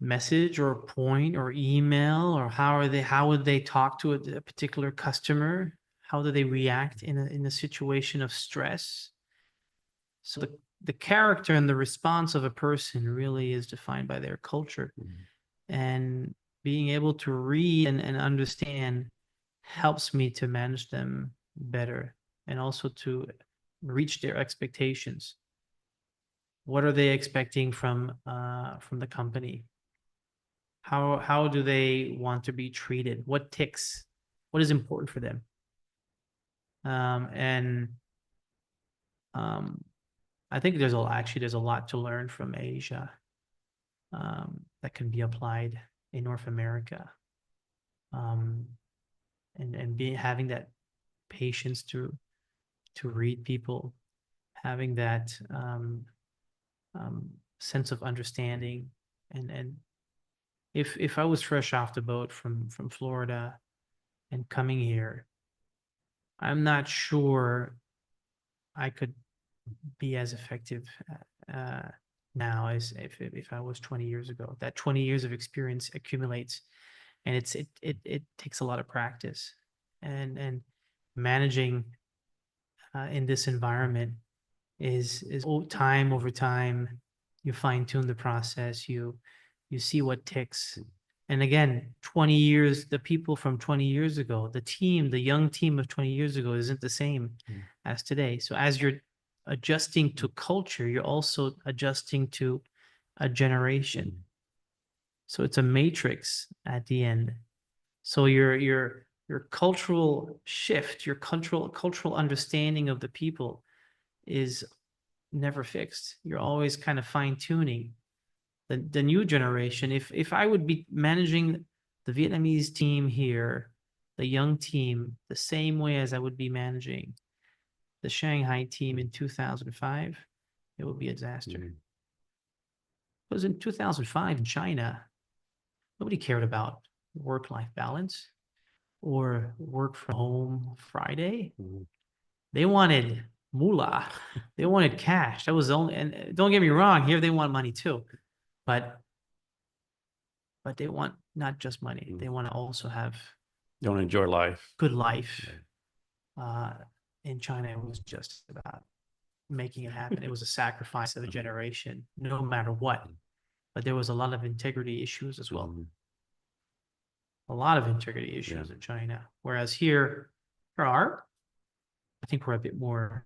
[SPEAKER 1] message or point or email, or how would they talk to a particular customer? How do they react in a situation of stress? So the character and the response of a person really is defined by their culture. And being able to read and understand helps me to manage them better, and also to reach their expectations. What are they expecting from the company? How do they want to be treated? What ticks? What is important for them? And I think there's a lot to learn from Asia that can be applied in North America. And having that patience to read people, having that sense of understanding, and if I was fresh off the boat from Florida and coming here, I'm not sure I could be as effective now as if I was 20 years ago. That 20 years of experience accumulates, and it takes a lot of practice, and managing in this environment is time over time. You fine tune the process, you see what ticks. And again, 20 years, the people from 20 years ago, the young team of 20 years ago isn't the same as today. So as you're adjusting to culture, you're also adjusting to a generation. So it's a matrix at the end. So your cultural shift, your cultural understanding of the people is never fixed. You're always kind of fine tuning the new generation. If I would be managing the Vietnamese team here, the young team, the same way as I would be managing the Shanghai team in 2005, it would be a disaster. Because in 2005 in China, nobody cared about work-life balance or work from home Friday. They wanted moolah. They wanted cash. That was only, and don't get me wrong, here they want money too. But they want not just money. They want to also have
[SPEAKER 2] Don't enjoy life.
[SPEAKER 1] good life. In China, it was just about making it happen. It was a sacrifice of a generation, no matter what. But there was a lot of integrity issues as well. A lot of integrity issues in China. Whereas here, I think we're a bit more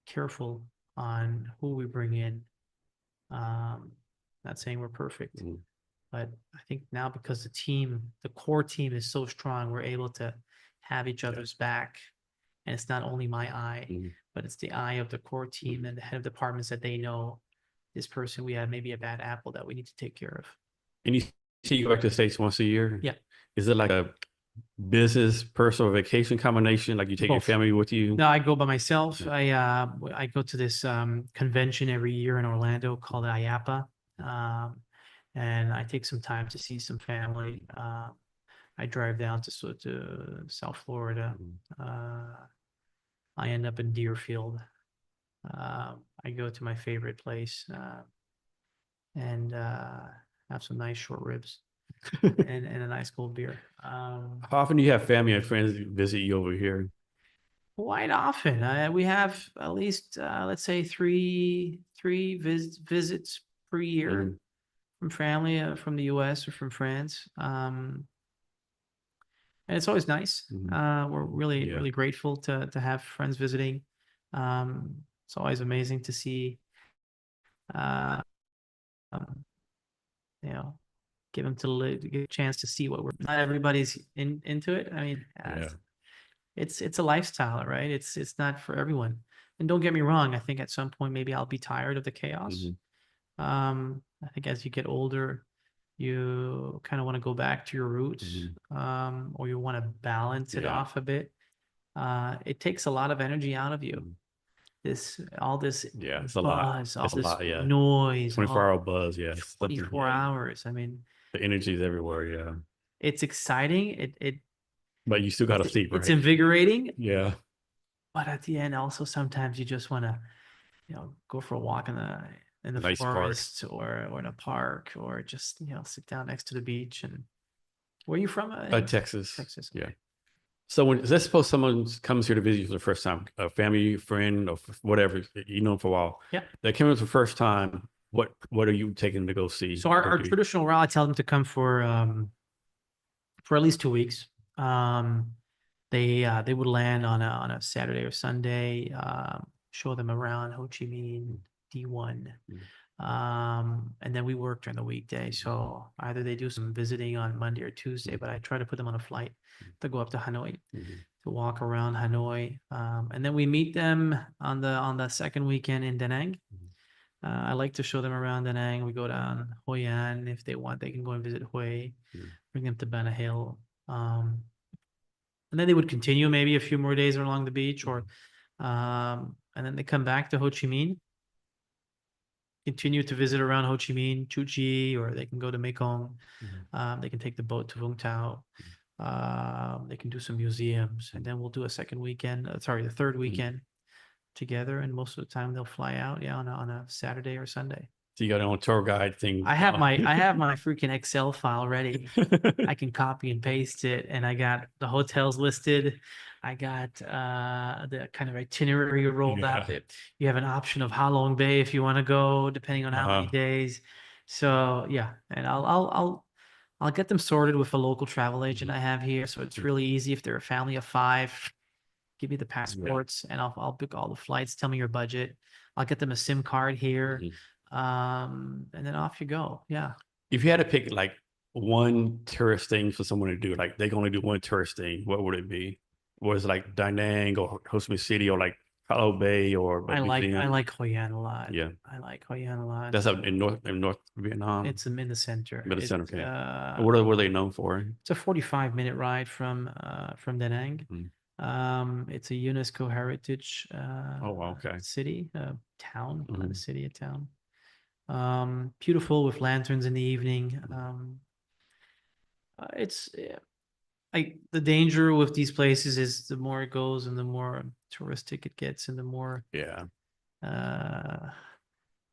[SPEAKER 1] careful on who we bring in. Not saying we're perfect, but I think now, because the core team is so strong, we're able to have each other's back. And it's not only my eye, but it's the eye of the core team and the head of departments, that they know this person, we have maybe a bad apple that we need to take care of.
[SPEAKER 2] And you say you go back to the States once a year?
[SPEAKER 1] Yeah.
[SPEAKER 2] Is it like a business, personal, vacation combination? Like you take your family with you?
[SPEAKER 1] No, I go by myself. I go to this convention every year in Orlando called IAPA. And I take some time to see some family. I drive down to South Florida. I end up in Deerfield. I go to my favorite place and have some nice short ribs and a nice cold beer.
[SPEAKER 2] How often do you have family and friends visit you over here?
[SPEAKER 1] Quite often. We have at least let's say three visits per year
[SPEAKER 2] Mm,
[SPEAKER 1] from family from the US or from France. And it's always nice. We're really,
[SPEAKER 2] yeah.
[SPEAKER 1] really grateful to have friends visiting. It's always amazing to see, uh, um, you know, give them to get a chance to see what we're. Not everybody's into it. I mean,
[SPEAKER 2] Yeah.
[SPEAKER 1] it's a lifestyle, right? It's not for everyone. And don't get me wrong. I think at some point maybe I'll be tired of the chaos.
[SPEAKER 2] Mhm.
[SPEAKER 1] I think as you get older, you kind of want to go back to your roots,
[SPEAKER 2] Mhm.
[SPEAKER 1] or you want to balance it
[SPEAKER 2] Yeah.
[SPEAKER 1] off a bit. It takes a lot of energy out of you.
[SPEAKER 2] Mhm.
[SPEAKER 1] All this
[SPEAKER 2] Yeah, it's a lot.
[SPEAKER 1] buzz, all
[SPEAKER 2] It's a
[SPEAKER 1] this
[SPEAKER 2] lot, yeah.
[SPEAKER 1] noise,
[SPEAKER 2] 24-hour
[SPEAKER 1] all
[SPEAKER 2] buzz, yeah. Something,
[SPEAKER 1] 24
[SPEAKER 2] yeah.
[SPEAKER 1] hours. I mean,
[SPEAKER 2] The energy is everywhere, yeah.
[SPEAKER 1] it's exciting.
[SPEAKER 2] But you still gotta sleep,
[SPEAKER 1] It's
[SPEAKER 2] right?
[SPEAKER 1] invigorating,
[SPEAKER 2] Yeah.
[SPEAKER 1] but at the end, also sometimes you just want to, go for a walk in the
[SPEAKER 2] Nice park.
[SPEAKER 1] forest or in a park or just sit down next to the beach. And where are you from?
[SPEAKER 2] Texas.
[SPEAKER 1] Texas.
[SPEAKER 2] Yeah.
[SPEAKER 1] Okay.
[SPEAKER 2] So let's suppose someone comes here to visit you for the first time, a family, friend, or whatever, you know them for a while.
[SPEAKER 1] Yeah.
[SPEAKER 2] They came in for the first time. What are you taking them to go see?
[SPEAKER 1] So our traditional route, I tell them to come for at least 2 weeks. They would land on a Saturday or Sunday. Show them around Ho Chi Minh, D1. And then we work during the weekday. So either they do some visiting on Monday or Tuesday, but I try to put them on a flight to go up to Hanoi to walk around Hanoi. And then we meet them on the second weekend in Da Nang. I like to show them around Da Nang. We go down Hoi An. If they want, they can go and visit Hue, bring them to Bana Hill. And then they would continue maybe a few more days along the beach and then they come back to Ho Chi Minh, continue to visit around Ho Chi Minh, Chu Chi, or they can go to Mekong. They can take the boat to Vung Tau. They can do some museums, and then we'll do a second weekend. The third weekend together. And most of the time they'll fly out, on a Saturday or Sunday.
[SPEAKER 2] So you got your own tour guide thing.
[SPEAKER 1] I have my freaking Excel file ready. I can copy and paste it, and I got the hotels listed. I got the kind of itinerary rolled out. You have an option of Halong Bay if you want to go, depending on how many days. So yeah, and I'll get them sorted with a local travel agent I have here. So it's really easy if they're a family of 5. Give me the passports, and I'll book all the flights. Tell me your budget. I'll get them a SIM card here, and then off you go. Yeah.
[SPEAKER 2] If you had to pick like one tourist thing for someone to do, like they can only do one tourist thing, what would it be? Was it like Da Nang or Ho Chi Minh City or like Halong Bay or
[SPEAKER 1] I like
[SPEAKER 2] museum?
[SPEAKER 1] Hoi An a lot.
[SPEAKER 2] Yeah.
[SPEAKER 1] I like Hoi An a lot.
[SPEAKER 2] That's up in North Vietnam.
[SPEAKER 1] It's in the center.
[SPEAKER 2] Middle
[SPEAKER 1] It,
[SPEAKER 2] center, okay. What are they known for?
[SPEAKER 1] It's a 45-minute ride from Da Nang. It's a UNESCO heritage
[SPEAKER 2] Oh, wow, okay.
[SPEAKER 1] city, town, not a city, a town. Beautiful with lanterns in the evening. It's like the danger with these places is the more it goes and the more touristic it gets and the more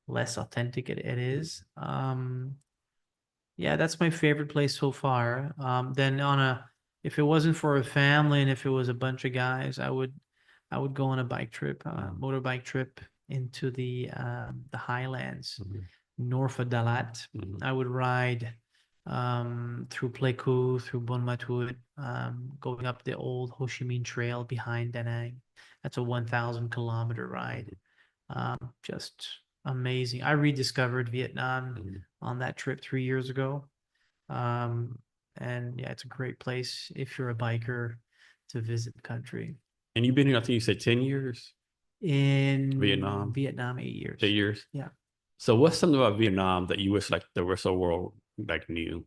[SPEAKER 1] less authentic it is. Yeah, that's my favorite place so far. Then if it wasn't for a family and if it was a bunch of guys, I would go on a bike trip, motorbike trip into the highlands, north of Dalat. I would ride through Pleiku, through Bon Matut, going up the old Ho Chi Minh Trail behind Da Nang. That's a 1,000-kilometer ride. Just amazing. I rediscovered Vietnam on that trip 3 years ago. And yeah, it's a great place if you're a biker to visit the country.
[SPEAKER 2] And you've been here, I think you said 10 years?
[SPEAKER 1] In
[SPEAKER 2] Vietnam?
[SPEAKER 1] Vietnam, 8 years.
[SPEAKER 2] 8 years?
[SPEAKER 1] Yeah.
[SPEAKER 2] So what's something about Vietnam that you wish like the rest of the world like knew?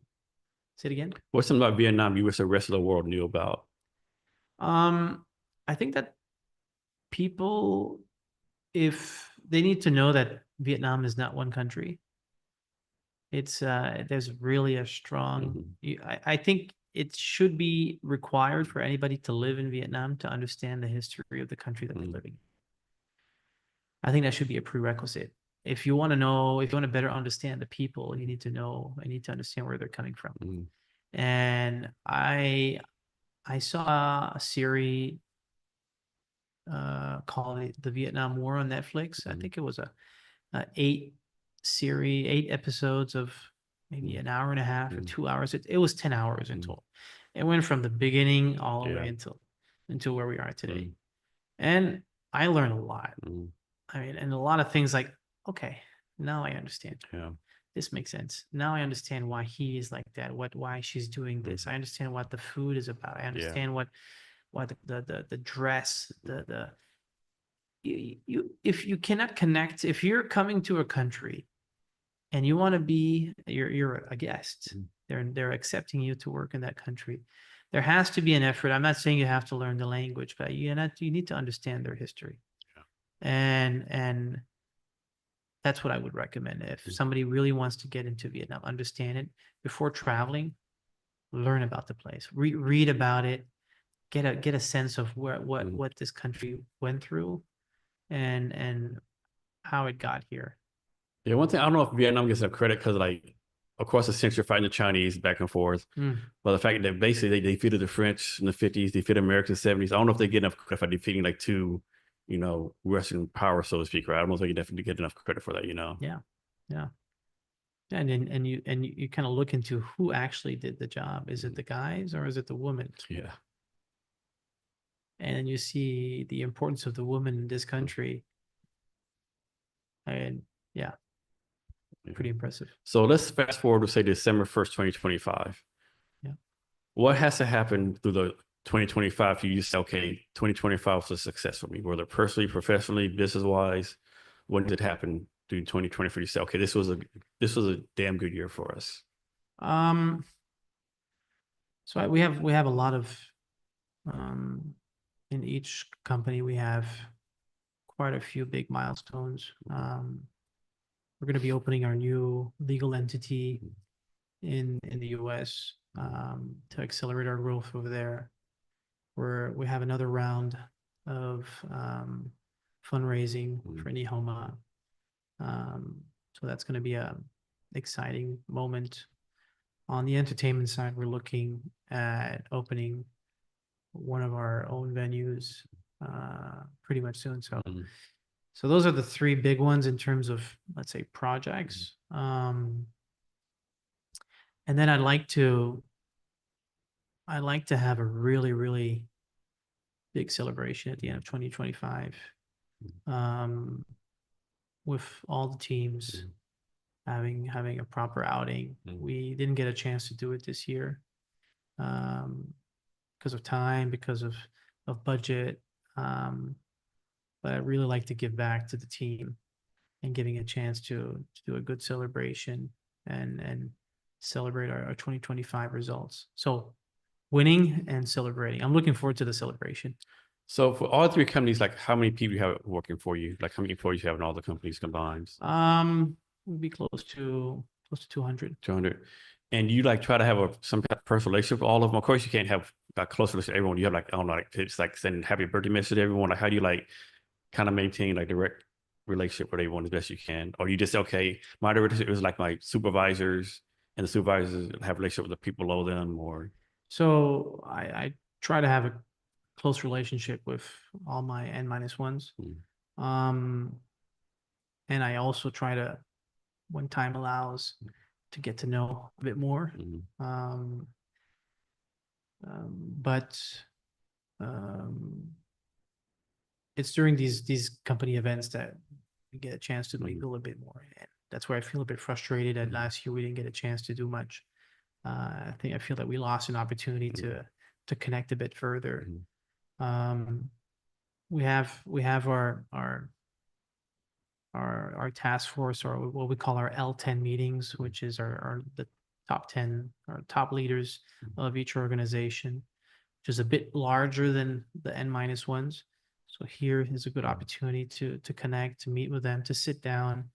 [SPEAKER 1] Say it again.
[SPEAKER 2] What's something about Vietnam you wish the rest of the world knew about?
[SPEAKER 1] I think that people, if they need to know that Vietnam is not one country, it's there's really a strong. I think it should be required for anybody to live in Vietnam to understand the history of the country that they're living in. I think that should be a prerequisite. If you want to know, if you want to better understand the people, you need to know, I need to understand where they're coming from. And I saw a series called The Vietnam War on Netflix. I think it was a 8 episodes of maybe an hour and a half or 2 hours. It was 10 hours in total. It went from the beginning all the way until where we are today. And I learned a lot. I mean, and a lot of things like, okay, now I understand. This makes sense. Now I understand why he is like that, why she's doing this. I understand what the food is about. I understand what the dress, if you cannot connect, if you're coming to a country and you want to be, you're a guest, they're accepting you to work in that country. There has to be an effort. I'm not saying you have to learn the language, but you need to understand their history. And that's what I would recommend. If somebody really wants to get into Vietnam, understand it before traveling, learn about the place, read about it, get a sense of what this country went through and how it got here.
[SPEAKER 2] Yeah, one thing, I don't know if Vietnam gets enough credit because, like, of course, essentially fighting the Chinese back and forth. But the fact that basically they defeated the French in the 50s, they defeated Americans in the 70s. I don't know if they get enough credit for defeating like two, Western power, so to speak, right? I don't know if they definitely get enough credit for that,
[SPEAKER 1] Yeah. And you kind of look into who actually did the job. Is it the guys or is it the women?
[SPEAKER 2] Yeah.
[SPEAKER 1] And then you see the importance of the woman in this country. And pretty impressive.
[SPEAKER 2] So let's fast forward to say December 1st, 2025.
[SPEAKER 1] Yeah.
[SPEAKER 2] What has to happen through the 2025 for you to say, okay, 2025 was a success for me, whether personally, professionally, business-wise? When did it happen through 2020 for you to say, okay, this was a damn good year for us?
[SPEAKER 1] So we have a lot of in each company we have quite a few big milestones. We're going to be opening our new legal entity in the US to accelerate our growth over there. We have another round of fundraising for Nihoma. So that's going to be a exciting moment. On the entertainment side, we're looking at opening one of our own venues pretty much soon. So those are the three big ones in terms of, let's say, projects. And then I'd like to have a really, really big celebration at the end of 2025 with all the teams having a proper outing. We didn't get a chance to do it this year because of time, because of budget. But I'd really like to give back to the team and giving a chance to do a good celebration and celebrate our 2025 results. So winning and celebrating. I'm looking forward to the celebration.
[SPEAKER 2] So for all three companies, like how many people you have working for you? Like how many employees you have in all the companies combined?
[SPEAKER 1] We'll be close to 200.
[SPEAKER 2] 200. And you like try to have some kind of personal relationship with all of them. Of course, you can't have a close relationship with everyone. You have like, I don't know, like it's like sending happy birthday message to everyone. Like how do you like kind of maintain like direct relationship with everyone as best you can? Or you just say, okay, my relationship is like my supervisors and the supervisors have a relationship with the people below them, or?
[SPEAKER 1] So I try to have a close relationship with all my N-1s. And I also try to, when time allows, to get to know a bit more. But it's during these company events that we get a chance to meet a little bit more. And that's where I feel a bit frustrated that last year we didn't get a chance to do much. I feel that we lost an opportunity to connect a bit further. We have our task force, or what we call our L10 meetings, which is the top 10 or top leaders of each organization, which is a bit larger than the N-1s. So here is a good opportunity to connect, to meet with them, to sit down.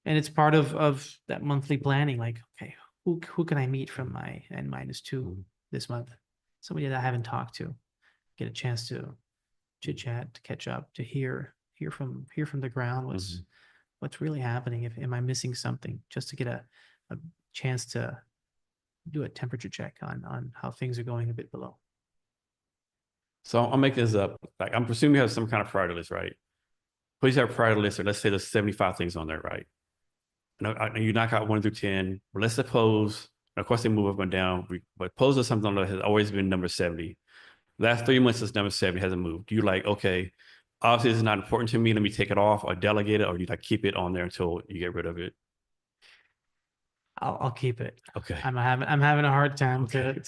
[SPEAKER 1] And it's part of that monthly planning, like, okay, who can I meet from my N-2? this month. Somebody that I haven't talked to, get a chance to chit chat, to catch up, to hear from the ground what's really happening. If am I missing something? Just to get a chance to do a temperature check on how things are going a bit below.
[SPEAKER 2] So I'll make this up. Like, I'm presuming you have some kind of priority list, right? Please have a priority list, or let's say there's 75 things on there, right? And you knock out 1 through 10. But let's suppose, and of course they move up and down, but suppose there's something that has always been number 70. Last 3 months, this number 70 hasn't moved. Do you like, okay, obviously it's not important to me, let me take it off or delegate it, or do you like keep it on there until you get rid of it?
[SPEAKER 1] I'll keep it.
[SPEAKER 2] Okay.
[SPEAKER 1] I'm having a hard time
[SPEAKER 2] Okay.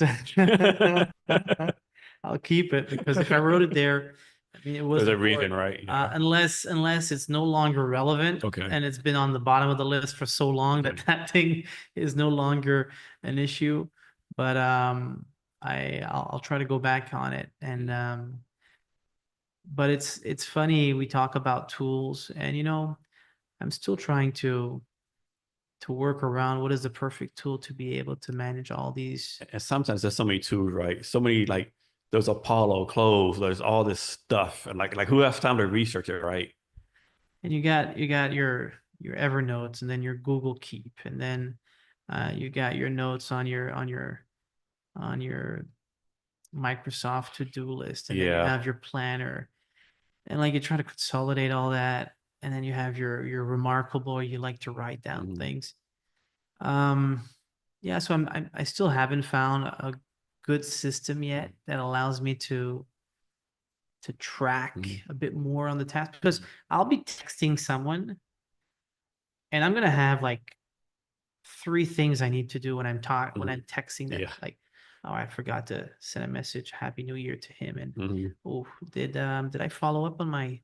[SPEAKER 1] I'll keep it, because if I wrote it there, I mean, it was
[SPEAKER 2] There's a reason, right? Yeah.
[SPEAKER 1] unless it's no longer relevant.
[SPEAKER 2] Okay.
[SPEAKER 1] And it's been on the bottom of the list for so long that
[SPEAKER 2] Okay.
[SPEAKER 1] that thing is no longer an issue. But I'll try to go back on it. And but it's funny, we talk about tools, and I'm still trying to work around what is the perfect tool to be able to manage all these.
[SPEAKER 2] And sometimes there's so many tools, right? So many, like, there's Apollo clothes, there's all this stuff, and like who has time to research it, right?
[SPEAKER 1] And you got your Evernotes, and then your Google Keep, and then you got your notes on your Microsoft to-do list, and then you
[SPEAKER 2] Yeah.
[SPEAKER 1] have your planner, and like you try to consolidate all that, and then you have your Remarkable, you like to write down things. Yeah, so I still haven't found a good system yet that allows me to track a bit more on the task, because I'll be texting someone and I'm gonna have like 3 things I need to do when I'm texting them.
[SPEAKER 2] Yeah.
[SPEAKER 1] Like, oh, I forgot to send a message, Happy New Year to him, and oh, did I follow up on my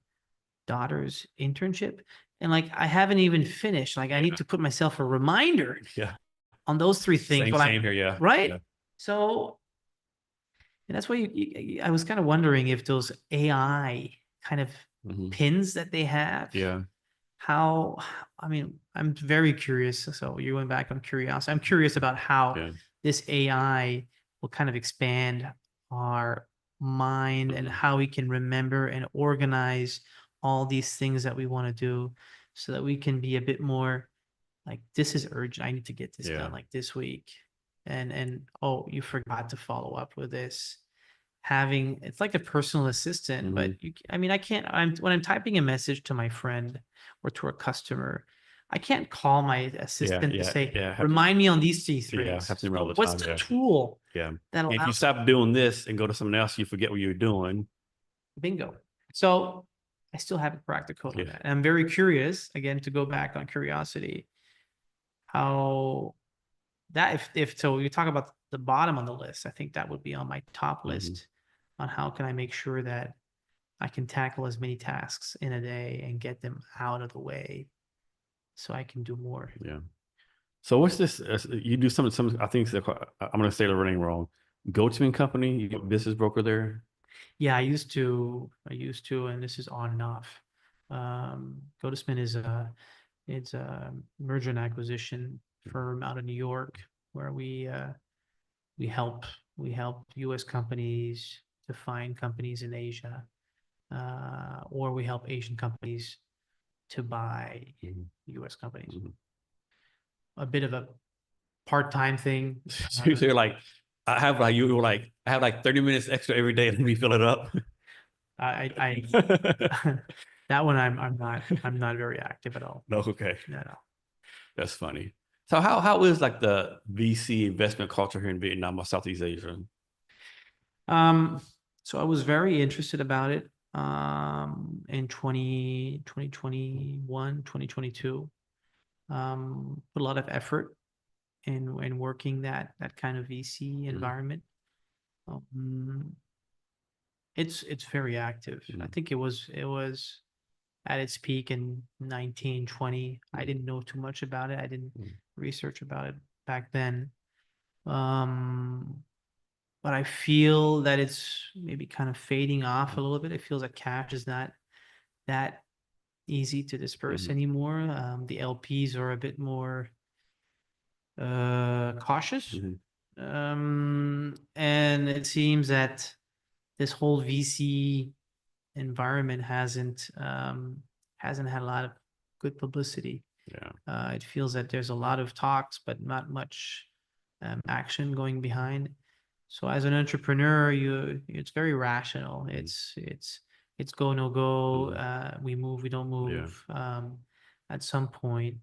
[SPEAKER 1] daughter's internship? And like, I haven't even finished. Like, I need to put myself a reminder
[SPEAKER 2] Yeah.
[SPEAKER 1] on those 3 things.
[SPEAKER 2] Same here, yeah.
[SPEAKER 1] Right.
[SPEAKER 2] Yeah.
[SPEAKER 1] So, and that's why I was kind of wondering if those AI kind of pins that they have,
[SPEAKER 2] Yeah.
[SPEAKER 1] how, I mean, I'm very curious. So you went back on curiosity. I'm curious about how
[SPEAKER 2] Yeah.
[SPEAKER 1] this AI will kind of expand our mind and how we can remember and organize all these things that we want to do, so that we can be a bit more like, this is urgent. I need to get this done like this week. And oh, you forgot to follow up with this. It's like a personal assistant, but I mean, I can't, when I'm typing a message to my friend or to a customer, I can't call my assistant to say, remind me on these 3 things.
[SPEAKER 2] Yeah, have to remember all the
[SPEAKER 1] What's
[SPEAKER 2] time.
[SPEAKER 1] the tool?
[SPEAKER 2] Yeah.
[SPEAKER 1] That
[SPEAKER 2] And if you
[SPEAKER 1] allows
[SPEAKER 2] stop doing this and go to something else, you forget what you're doing.
[SPEAKER 1] bingo. So I still haven't cracked the code on that. And I'm very curious, again, to go back on curiosity, how that, if so, you talk about the bottom on the list, I think that would be on my top list on how can I make sure that I can tackle as many tasks in a day and get them out of the way so I can do more.
[SPEAKER 2] Yeah. So what's this? You do some, I think I'm going to say the name wrong. Go-to company, you business broker there?
[SPEAKER 1] Yeah, I used to, and this is on and off. GoToSpin it's a merger and acquisition firm out of New York, where we help U.S. companies to find companies in Asia, or we help Asian companies to buy U.S. companies. A bit of a part-time thing.
[SPEAKER 2] So you're like, I have like 30 minutes extra every day. Let me fill it up.
[SPEAKER 1] I that one I'm not very active at all.
[SPEAKER 2] No, okay.
[SPEAKER 1] No.
[SPEAKER 2] That's funny. So how is like the VC investment culture here in Vietnam or Southeast Asia?
[SPEAKER 1] So I was very interested about it in 2021, 2022. Put a lot of effort in working that kind of VC environment. It's very active. I think it was at its peak in 1920. I didn't know too much about it. I didn't research about it back then. But I feel that it's maybe kind of fading off a little bit. It feels like cash is not that easy to disperse anymore. The LPs are a bit more cautious. And it seems that this whole VC environment hasn't had a lot of good publicity.
[SPEAKER 2] Yeah.
[SPEAKER 1] It feels that there's a lot of talks, but not much action going behind. So as an entrepreneur, it's very rational. It's go, no go. We move, we don't move. At some point,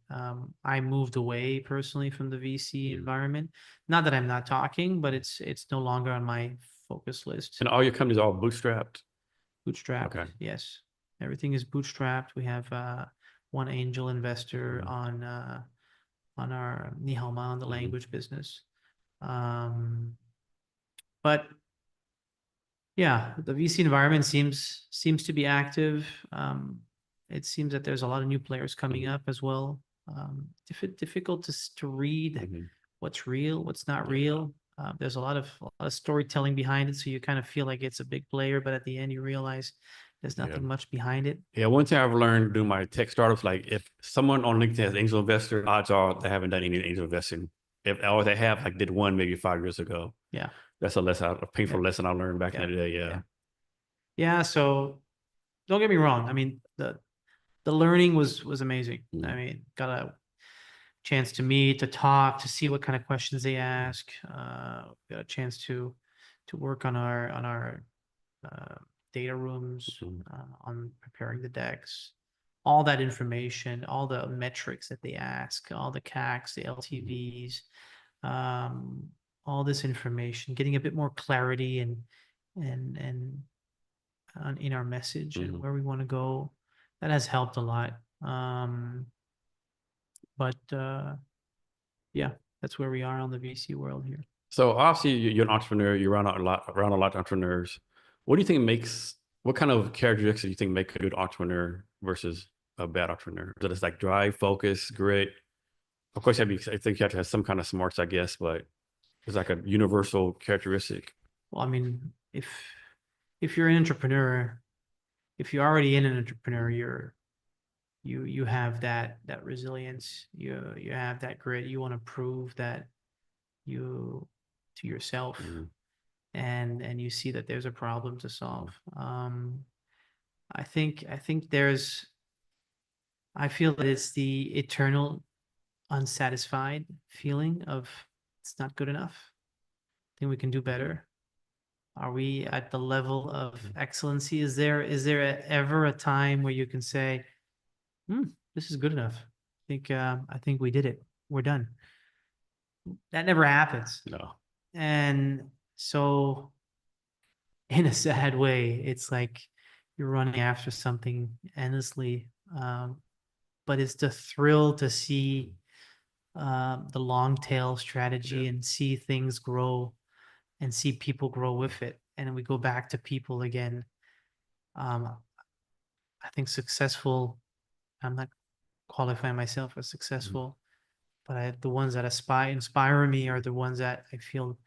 [SPEAKER 1] I moved away personally from the VC environment. Not that I'm not talking, but it's no longer on my focus list.
[SPEAKER 2] And all your companies are all bootstrapped?
[SPEAKER 1] Bootstrapped,
[SPEAKER 2] Okay.
[SPEAKER 1] yes. Everything is bootstrapped. We have one angel investor on our Nihama, the language business. But yeah, the VC environment seems to be active. It seems that there's a lot of new players coming up as well. Difficult to read what's real, what's not real. There's a lot of storytelling behind it, so you kind of feel like it's a big player, but at the end you realize there's nothing much behind it.
[SPEAKER 2] Yeah, one thing I've learned doing my tech startups, like if someone on LinkedIn has angel investor, odds are they haven't done any angel investing. If or they have, like did one maybe 5 years ago.
[SPEAKER 1] Yeah.
[SPEAKER 2] That's a painful lesson I learned back in the day. Yeah.
[SPEAKER 1] Yeah. So don't get me wrong. I mean, the learning was amazing. I mean, got a chance to meet, to talk, to see what kind of questions they ask. Got a chance to work on our data rooms, on preparing the decks, all that information, all the metrics that they ask, all the CACs, the LTVs, all this information, getting a bit more clarity and in our message and where we want to go. That has helped a lot. But yeah, that's where we are on the VC world here.
[SPEAKER 2] So obviously you're an entrepreneur. You're around a lot of entrepreneurs. What do you think what kind of characteristics do you think make a good entrepreneur versus a bad entrepreneur? Is it like drive, focus, grit? Of course, I think you have to have some kind of smarts, I guess, but it's like a universal characteristic.
[SPEAKER 1] Well, I mean, if you're an entrepreneur, if you're already in an entrepreneur, you have that resilience. You have that grit. You want to prove that you to yourself, and you see that there's a problem to solve. I feel that it's the eternal unsatisfied feeling of it's not good enough. I think we can do better. Are we at the level of excellency? Is there ever a time where you can say, this is good enough? I think we did it. We're done. That never happens.
[SPEAKER 2] No.
[SPEAKER 1] And so in a sad way, it's like you're running after something endlessly. But it's the thrill to see the long tail strategy and see things grow and see people grow with it. And then we go back to people again. I think successful, I'm not qualifying myself as successful, but the ones that inspire me are the ones that I feel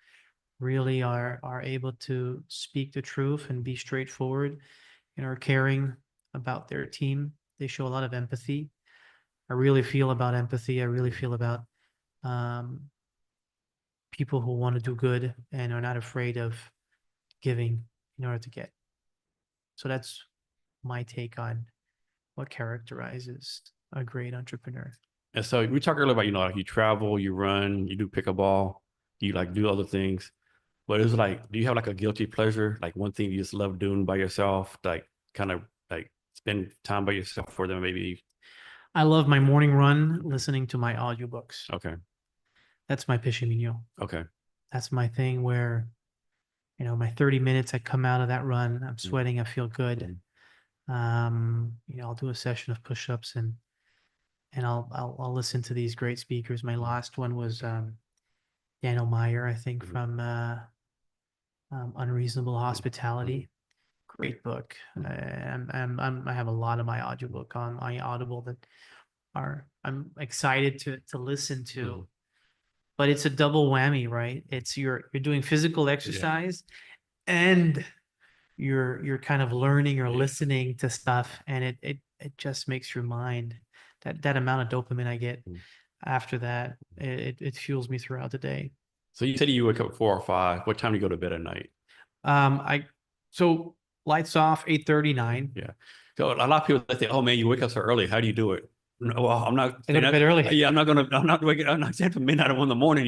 [SPEAKER 1] really are able to speak the truth and be straightforward and are caring about their team. They show a lot of empathy. I really feel about empathy. I really feel about people who want to do good and are not afraid of giving in order to get. So that's my take on what characterizes a great entrepreneur.
[SPEAKER 2] And so we talked earlier about, like you travel, you run, you do pickleball, you like do other things. But it's like, do you have like a guilty pleasure? Like one thing you just love doing by yourself, like kind of like spend time by yourself for them maybe?
[SPEAKER 1] I love my morning run, listening to my audiobooks.
[SPEAKER 2] Okay.
[SPEAKER 1] That's my péché mignon.
[SPEAKER 2] Okay.
[SPEAKER 1] That's my thing where, my 30 minutes, I come out of that run, I'm sweating, I feel good. I'll do a session of push-ups and I'll listen to these great speakers. My last one was Daniel Meyer, I think, from Unreasonable Hospitality. Great book. I have a lot of my audiobook on my Audible that I'm excited to listen to. But it's a double whammy, right? It's you're doing physical exercise and you're kind of learning or listening to stuff, and it just makes your mind that amount of dopamine I get after that, it fuels me throughout the day.
[SPEAKER 2] So you said you wake up at 4 or 5. What time do you go to bed at night?
[SPEAKER 1] So lights off 8:39.
[SPEAKER 2] Yeah. So a lot of people say, "Oh man, you wake up so early. How do you do it?" No, well, I'm not.
[SPEAKER 1] I go to bed early.
[SPEAKER 2] Yeah, I'm not gonna. I'm not waking. I'm not saying for midnight or 1 in the morning.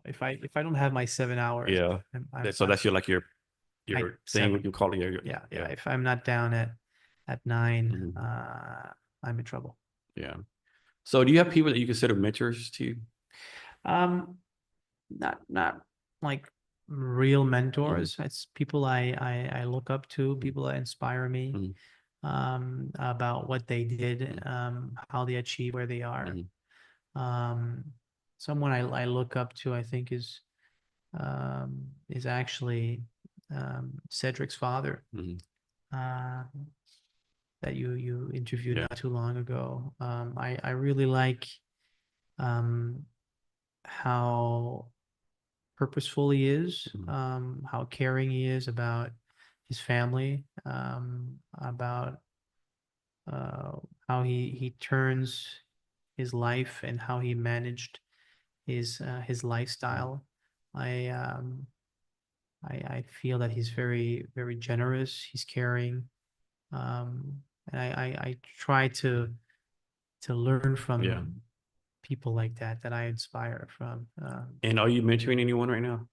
[SPEAKER 1] If I don't have my 7 hours,
[SPEAKER 2] Yeah. So
[SPEAKER 1] I'm
[SPEAKER 2] that's your thing.
[SPEAKER 1] seven.
[SPEAKER 2] You call it
[SPEAKER 1] Yeah.
[SPEAKER 2] yeah.
[SPEAKER 1] If I'm not down at 9,
[SPEAKER 2] Mhm.
[SPEAKER 1] I'm in trouble.
[SPEAKER 2] Yeah. So do you have people that you consider mentors to you?
[SPEAKER 1] Um, not like real
[SPEAKER 2] Mhm.
[SPEAKER 1] mentors. It's people I look up to, people that inspire me,
[SPEAKER 2] Mhm.
[SPEAKER 1] about what they did,
[SPEAKER 2] Mhm.
[SPEAKER 1] how they achieve where they are.
[SPEAKER 2] Mhm.
[SPEAKER 1] Um, someone I look up to, I think is actually Cedric's father,
[SPEAKER 2] Mhm.
[SPEAKER 1] uh, that you interviewed
[SPEAKER 2] Yeah.
[SPEAKER 1] not too long ago. I really like um, how purposeful he is,
[SPEAKER 2] Mhm.
[SPEAKER 1] how caring he is about his family, about uh, how he turns his life and how he managed his
[SPEAKER 2] Mhm.
[SPEAKER 1] lifestyle. I I feel that he's very generous. He's caring, and I try to learn
[SPEAKER 2] Yeah.
[SPEAKER 1] from people like that I inspire from.
[SPEAKER 2] And are you mentoring anyone right now?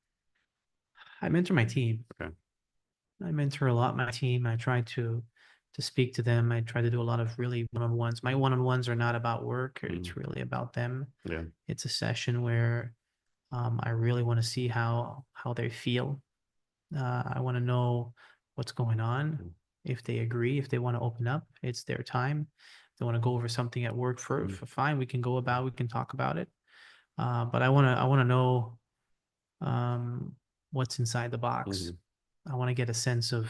[SPEAKER 1] I mentor my team.
[SPEAKER 2] Okay.
[SPEAKER 1] I mentor a lot my team. I try to speak to them. I try to do a lot of really one-on-ones. My one-on-ones are not about work.
[SPEAKER 2] Mhm.
[SPEAKER 1] It's really about them.
[SPEAKER 2] Yeah.
[SPEAKER 1] It's a session where I really want to see how they feel. I want to know what's going on.
[SPEAKER 2] Mhm.
[SPEAKER 1] If they agree, if they want to open up, it's their time. If they want to go over something at work
[SPEAKER 2] Mhm.
[SPEAKER 1] for fine, we can talk about it. But I want to know what's inside the box.
[SPEAKER 2] Mhm.
[SPEAKER 1] I want to get a sense of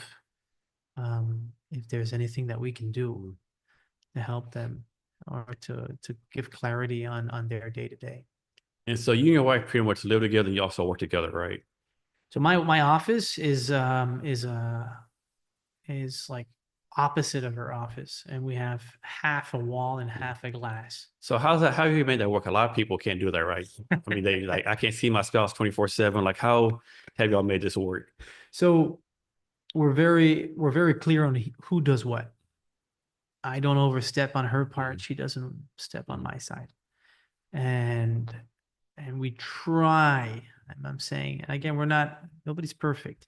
[SPEAKER 1] if there's anything that we can do
[SPEAKER 2] Mhm.
[SPEAKER 1] to help them or to give clarity on their day to day.
[SPEAKER 2] And so you and your wife pretty much live together and you also work together, right?
[SPEAKER 1] So my office is like opposite of her office, and we have half a wall and
[SPEAKER 2] Mhm.
[SPEAKER 1] half a glass.
[SPEAKER 2] So how's that? How have you made that work? A lot of people can't do that, right? I mean, they like, I can't see my spouse 24/7. Like, how have y'all made this work?
[SPEAKER 1] So we're very clear on who does what. I don't overstep on her part.
[SPEAKER 2] Mhm.
[SPEAKER 1] She doesn't step on
[SPEAKER 2] Mhm.
[SPEAKER 1] my side. And we try. I'm saying, and again, nobody's perfect.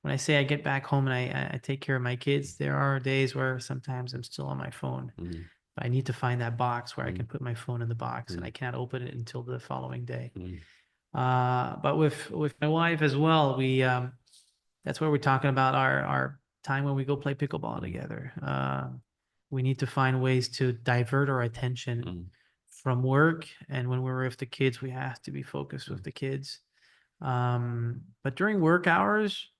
[SPEAKER 1] When I say I get back home and I take care of my kids, there are days where sometimes I'm still on my phone.
[SPEAKER 2] Mhm.
[SPEAKER 1] But I need to find that box where I can
[SPEAKER 2] Mhm.
[SPEAKER 1] put my phone in the box, and I
[SPEAKER 2] Mhm.
[SPEAKER 1] can't open it until the following day.
[SPEAKER 2] Mhm.
[SPEAKER 1] But with my wife as well, we that's where we're talking about our time when we go play pickleball
[SPEAKER 2] Mhm.
[SPEAKER 1] together. We need to find ways to divert our attention
[SPEAKER 2] Mhm.
[SPEAKER 1] from work, and when we're with the kids, we have to be focused with
[SPEAKER 2] Mhm.
[SPEAKER 1] the kids. But during work hours,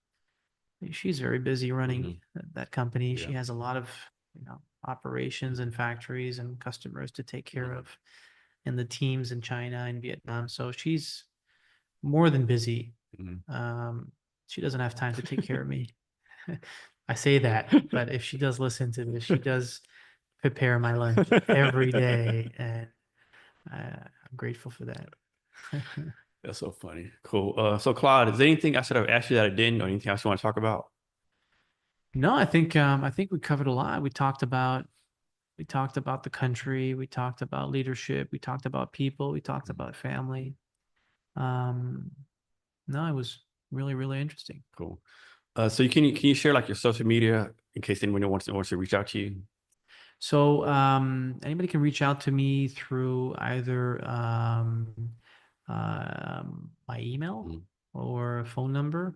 [SPEAKER 1] she's very busy running
[SPEAKER 2] Mhm.
[SPEAKER 1] that company. She
[SPEAKER 2] Yeah.
[SPEAKER 1] has a lot of, operations and factories and customers to take care
[SPEAKER 2] Mhm.
[SPEAKER 1] of, and the teams in China and Vietnam. So she's more than busy.
[SPEAKER 2] Mhm.
[SPEAKER 1] Um, she doesn't have time to take care of me. I say that, but if she does listen to this, she does prepare my lunch every day, and I'm grateful for that.
[SPEAKER 2] That's so funny. Cool. So Claude, is there anything I should have asked you that I didn't, or anything else you want to talk about?
[SPEAKER 1] No, I think we covered a lot. We talked about the country, we talked about leadership, we talked about people, we talked
[SPEAKER 2] Mhm.
[SPEAKER 1] about family. Um, no, it was really interesting.
[SPEAKER 2] Cool. So can you share like your social media in case anyone wants to reach out to you?
[SPEAKER 1] So anybody can reach out to me through either my email
[SPEAKER 2] Mhm.
[SPEAKER 1] or a phone number.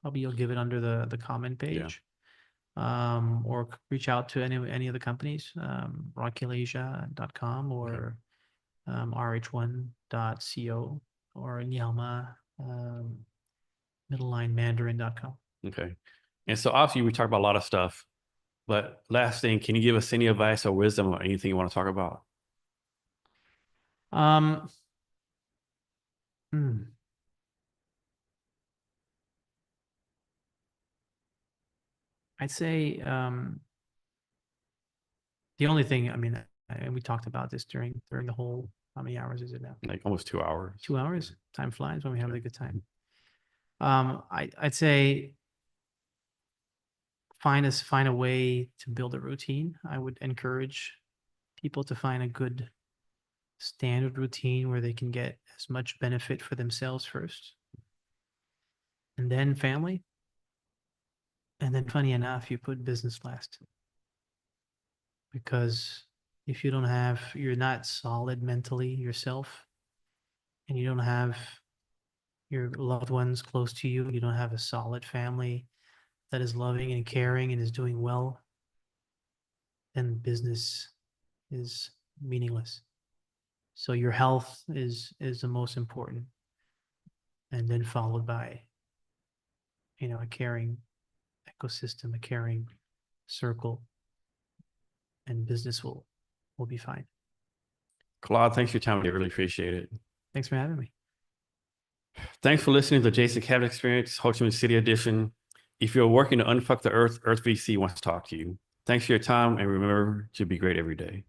[SPEAKER 1] Probably you'll give it under the comment
[SPEAKER 2] Yeah.
[SPEAKER 1] page. Or reach out to any of the companies, rockillasia.com
[SPEAKER 2] Okay.
[SPEAKER 1] or rh1.co or Nyama, middle line mandarin.com.
[SPEAKER 2] Okay. And so obviously we talked about a lot of stuff, but last thing, can you give us any advice or wisdom or anything you want to talk about?
[SPEAKER 1] Um, hmm, I'd say the only thing, I mean, and we talked about this during the whole How many hours is it now?
[SPEAKER 2] like almost 2 hours.
[SPEAKER 1] 2 hours? Time flies when we have
[SPEAKER 2] Sure.
[SPEAKER 1] a good time. I'd say find a way to build a routine. I would encourage people to find a good standard routine where they can get as much benefit for themselves first, and then family. And then funny enough, you put business last. Because if you're not solid mentally yourself, and you don't have your loved ones close to you, you don't have a solid family that is loving and caring and is doing well, then business is meaningless. So your health is the most important, and then followed by, a caring ecosystem, a caring circle, and business will be fine.
[SPEAKER 2] Claude, thanks for your time. I really appreciate it.
[SPEAKER 1] Thanks for having me.
[SPEAKER 2] Thanks for listening to the Jason Cabinet Experience, Ho Chi Minh City Edition. If you're working to unfuck the earth, Earth VC wants to talk to you. Thanks for your time, and remember to be great every day.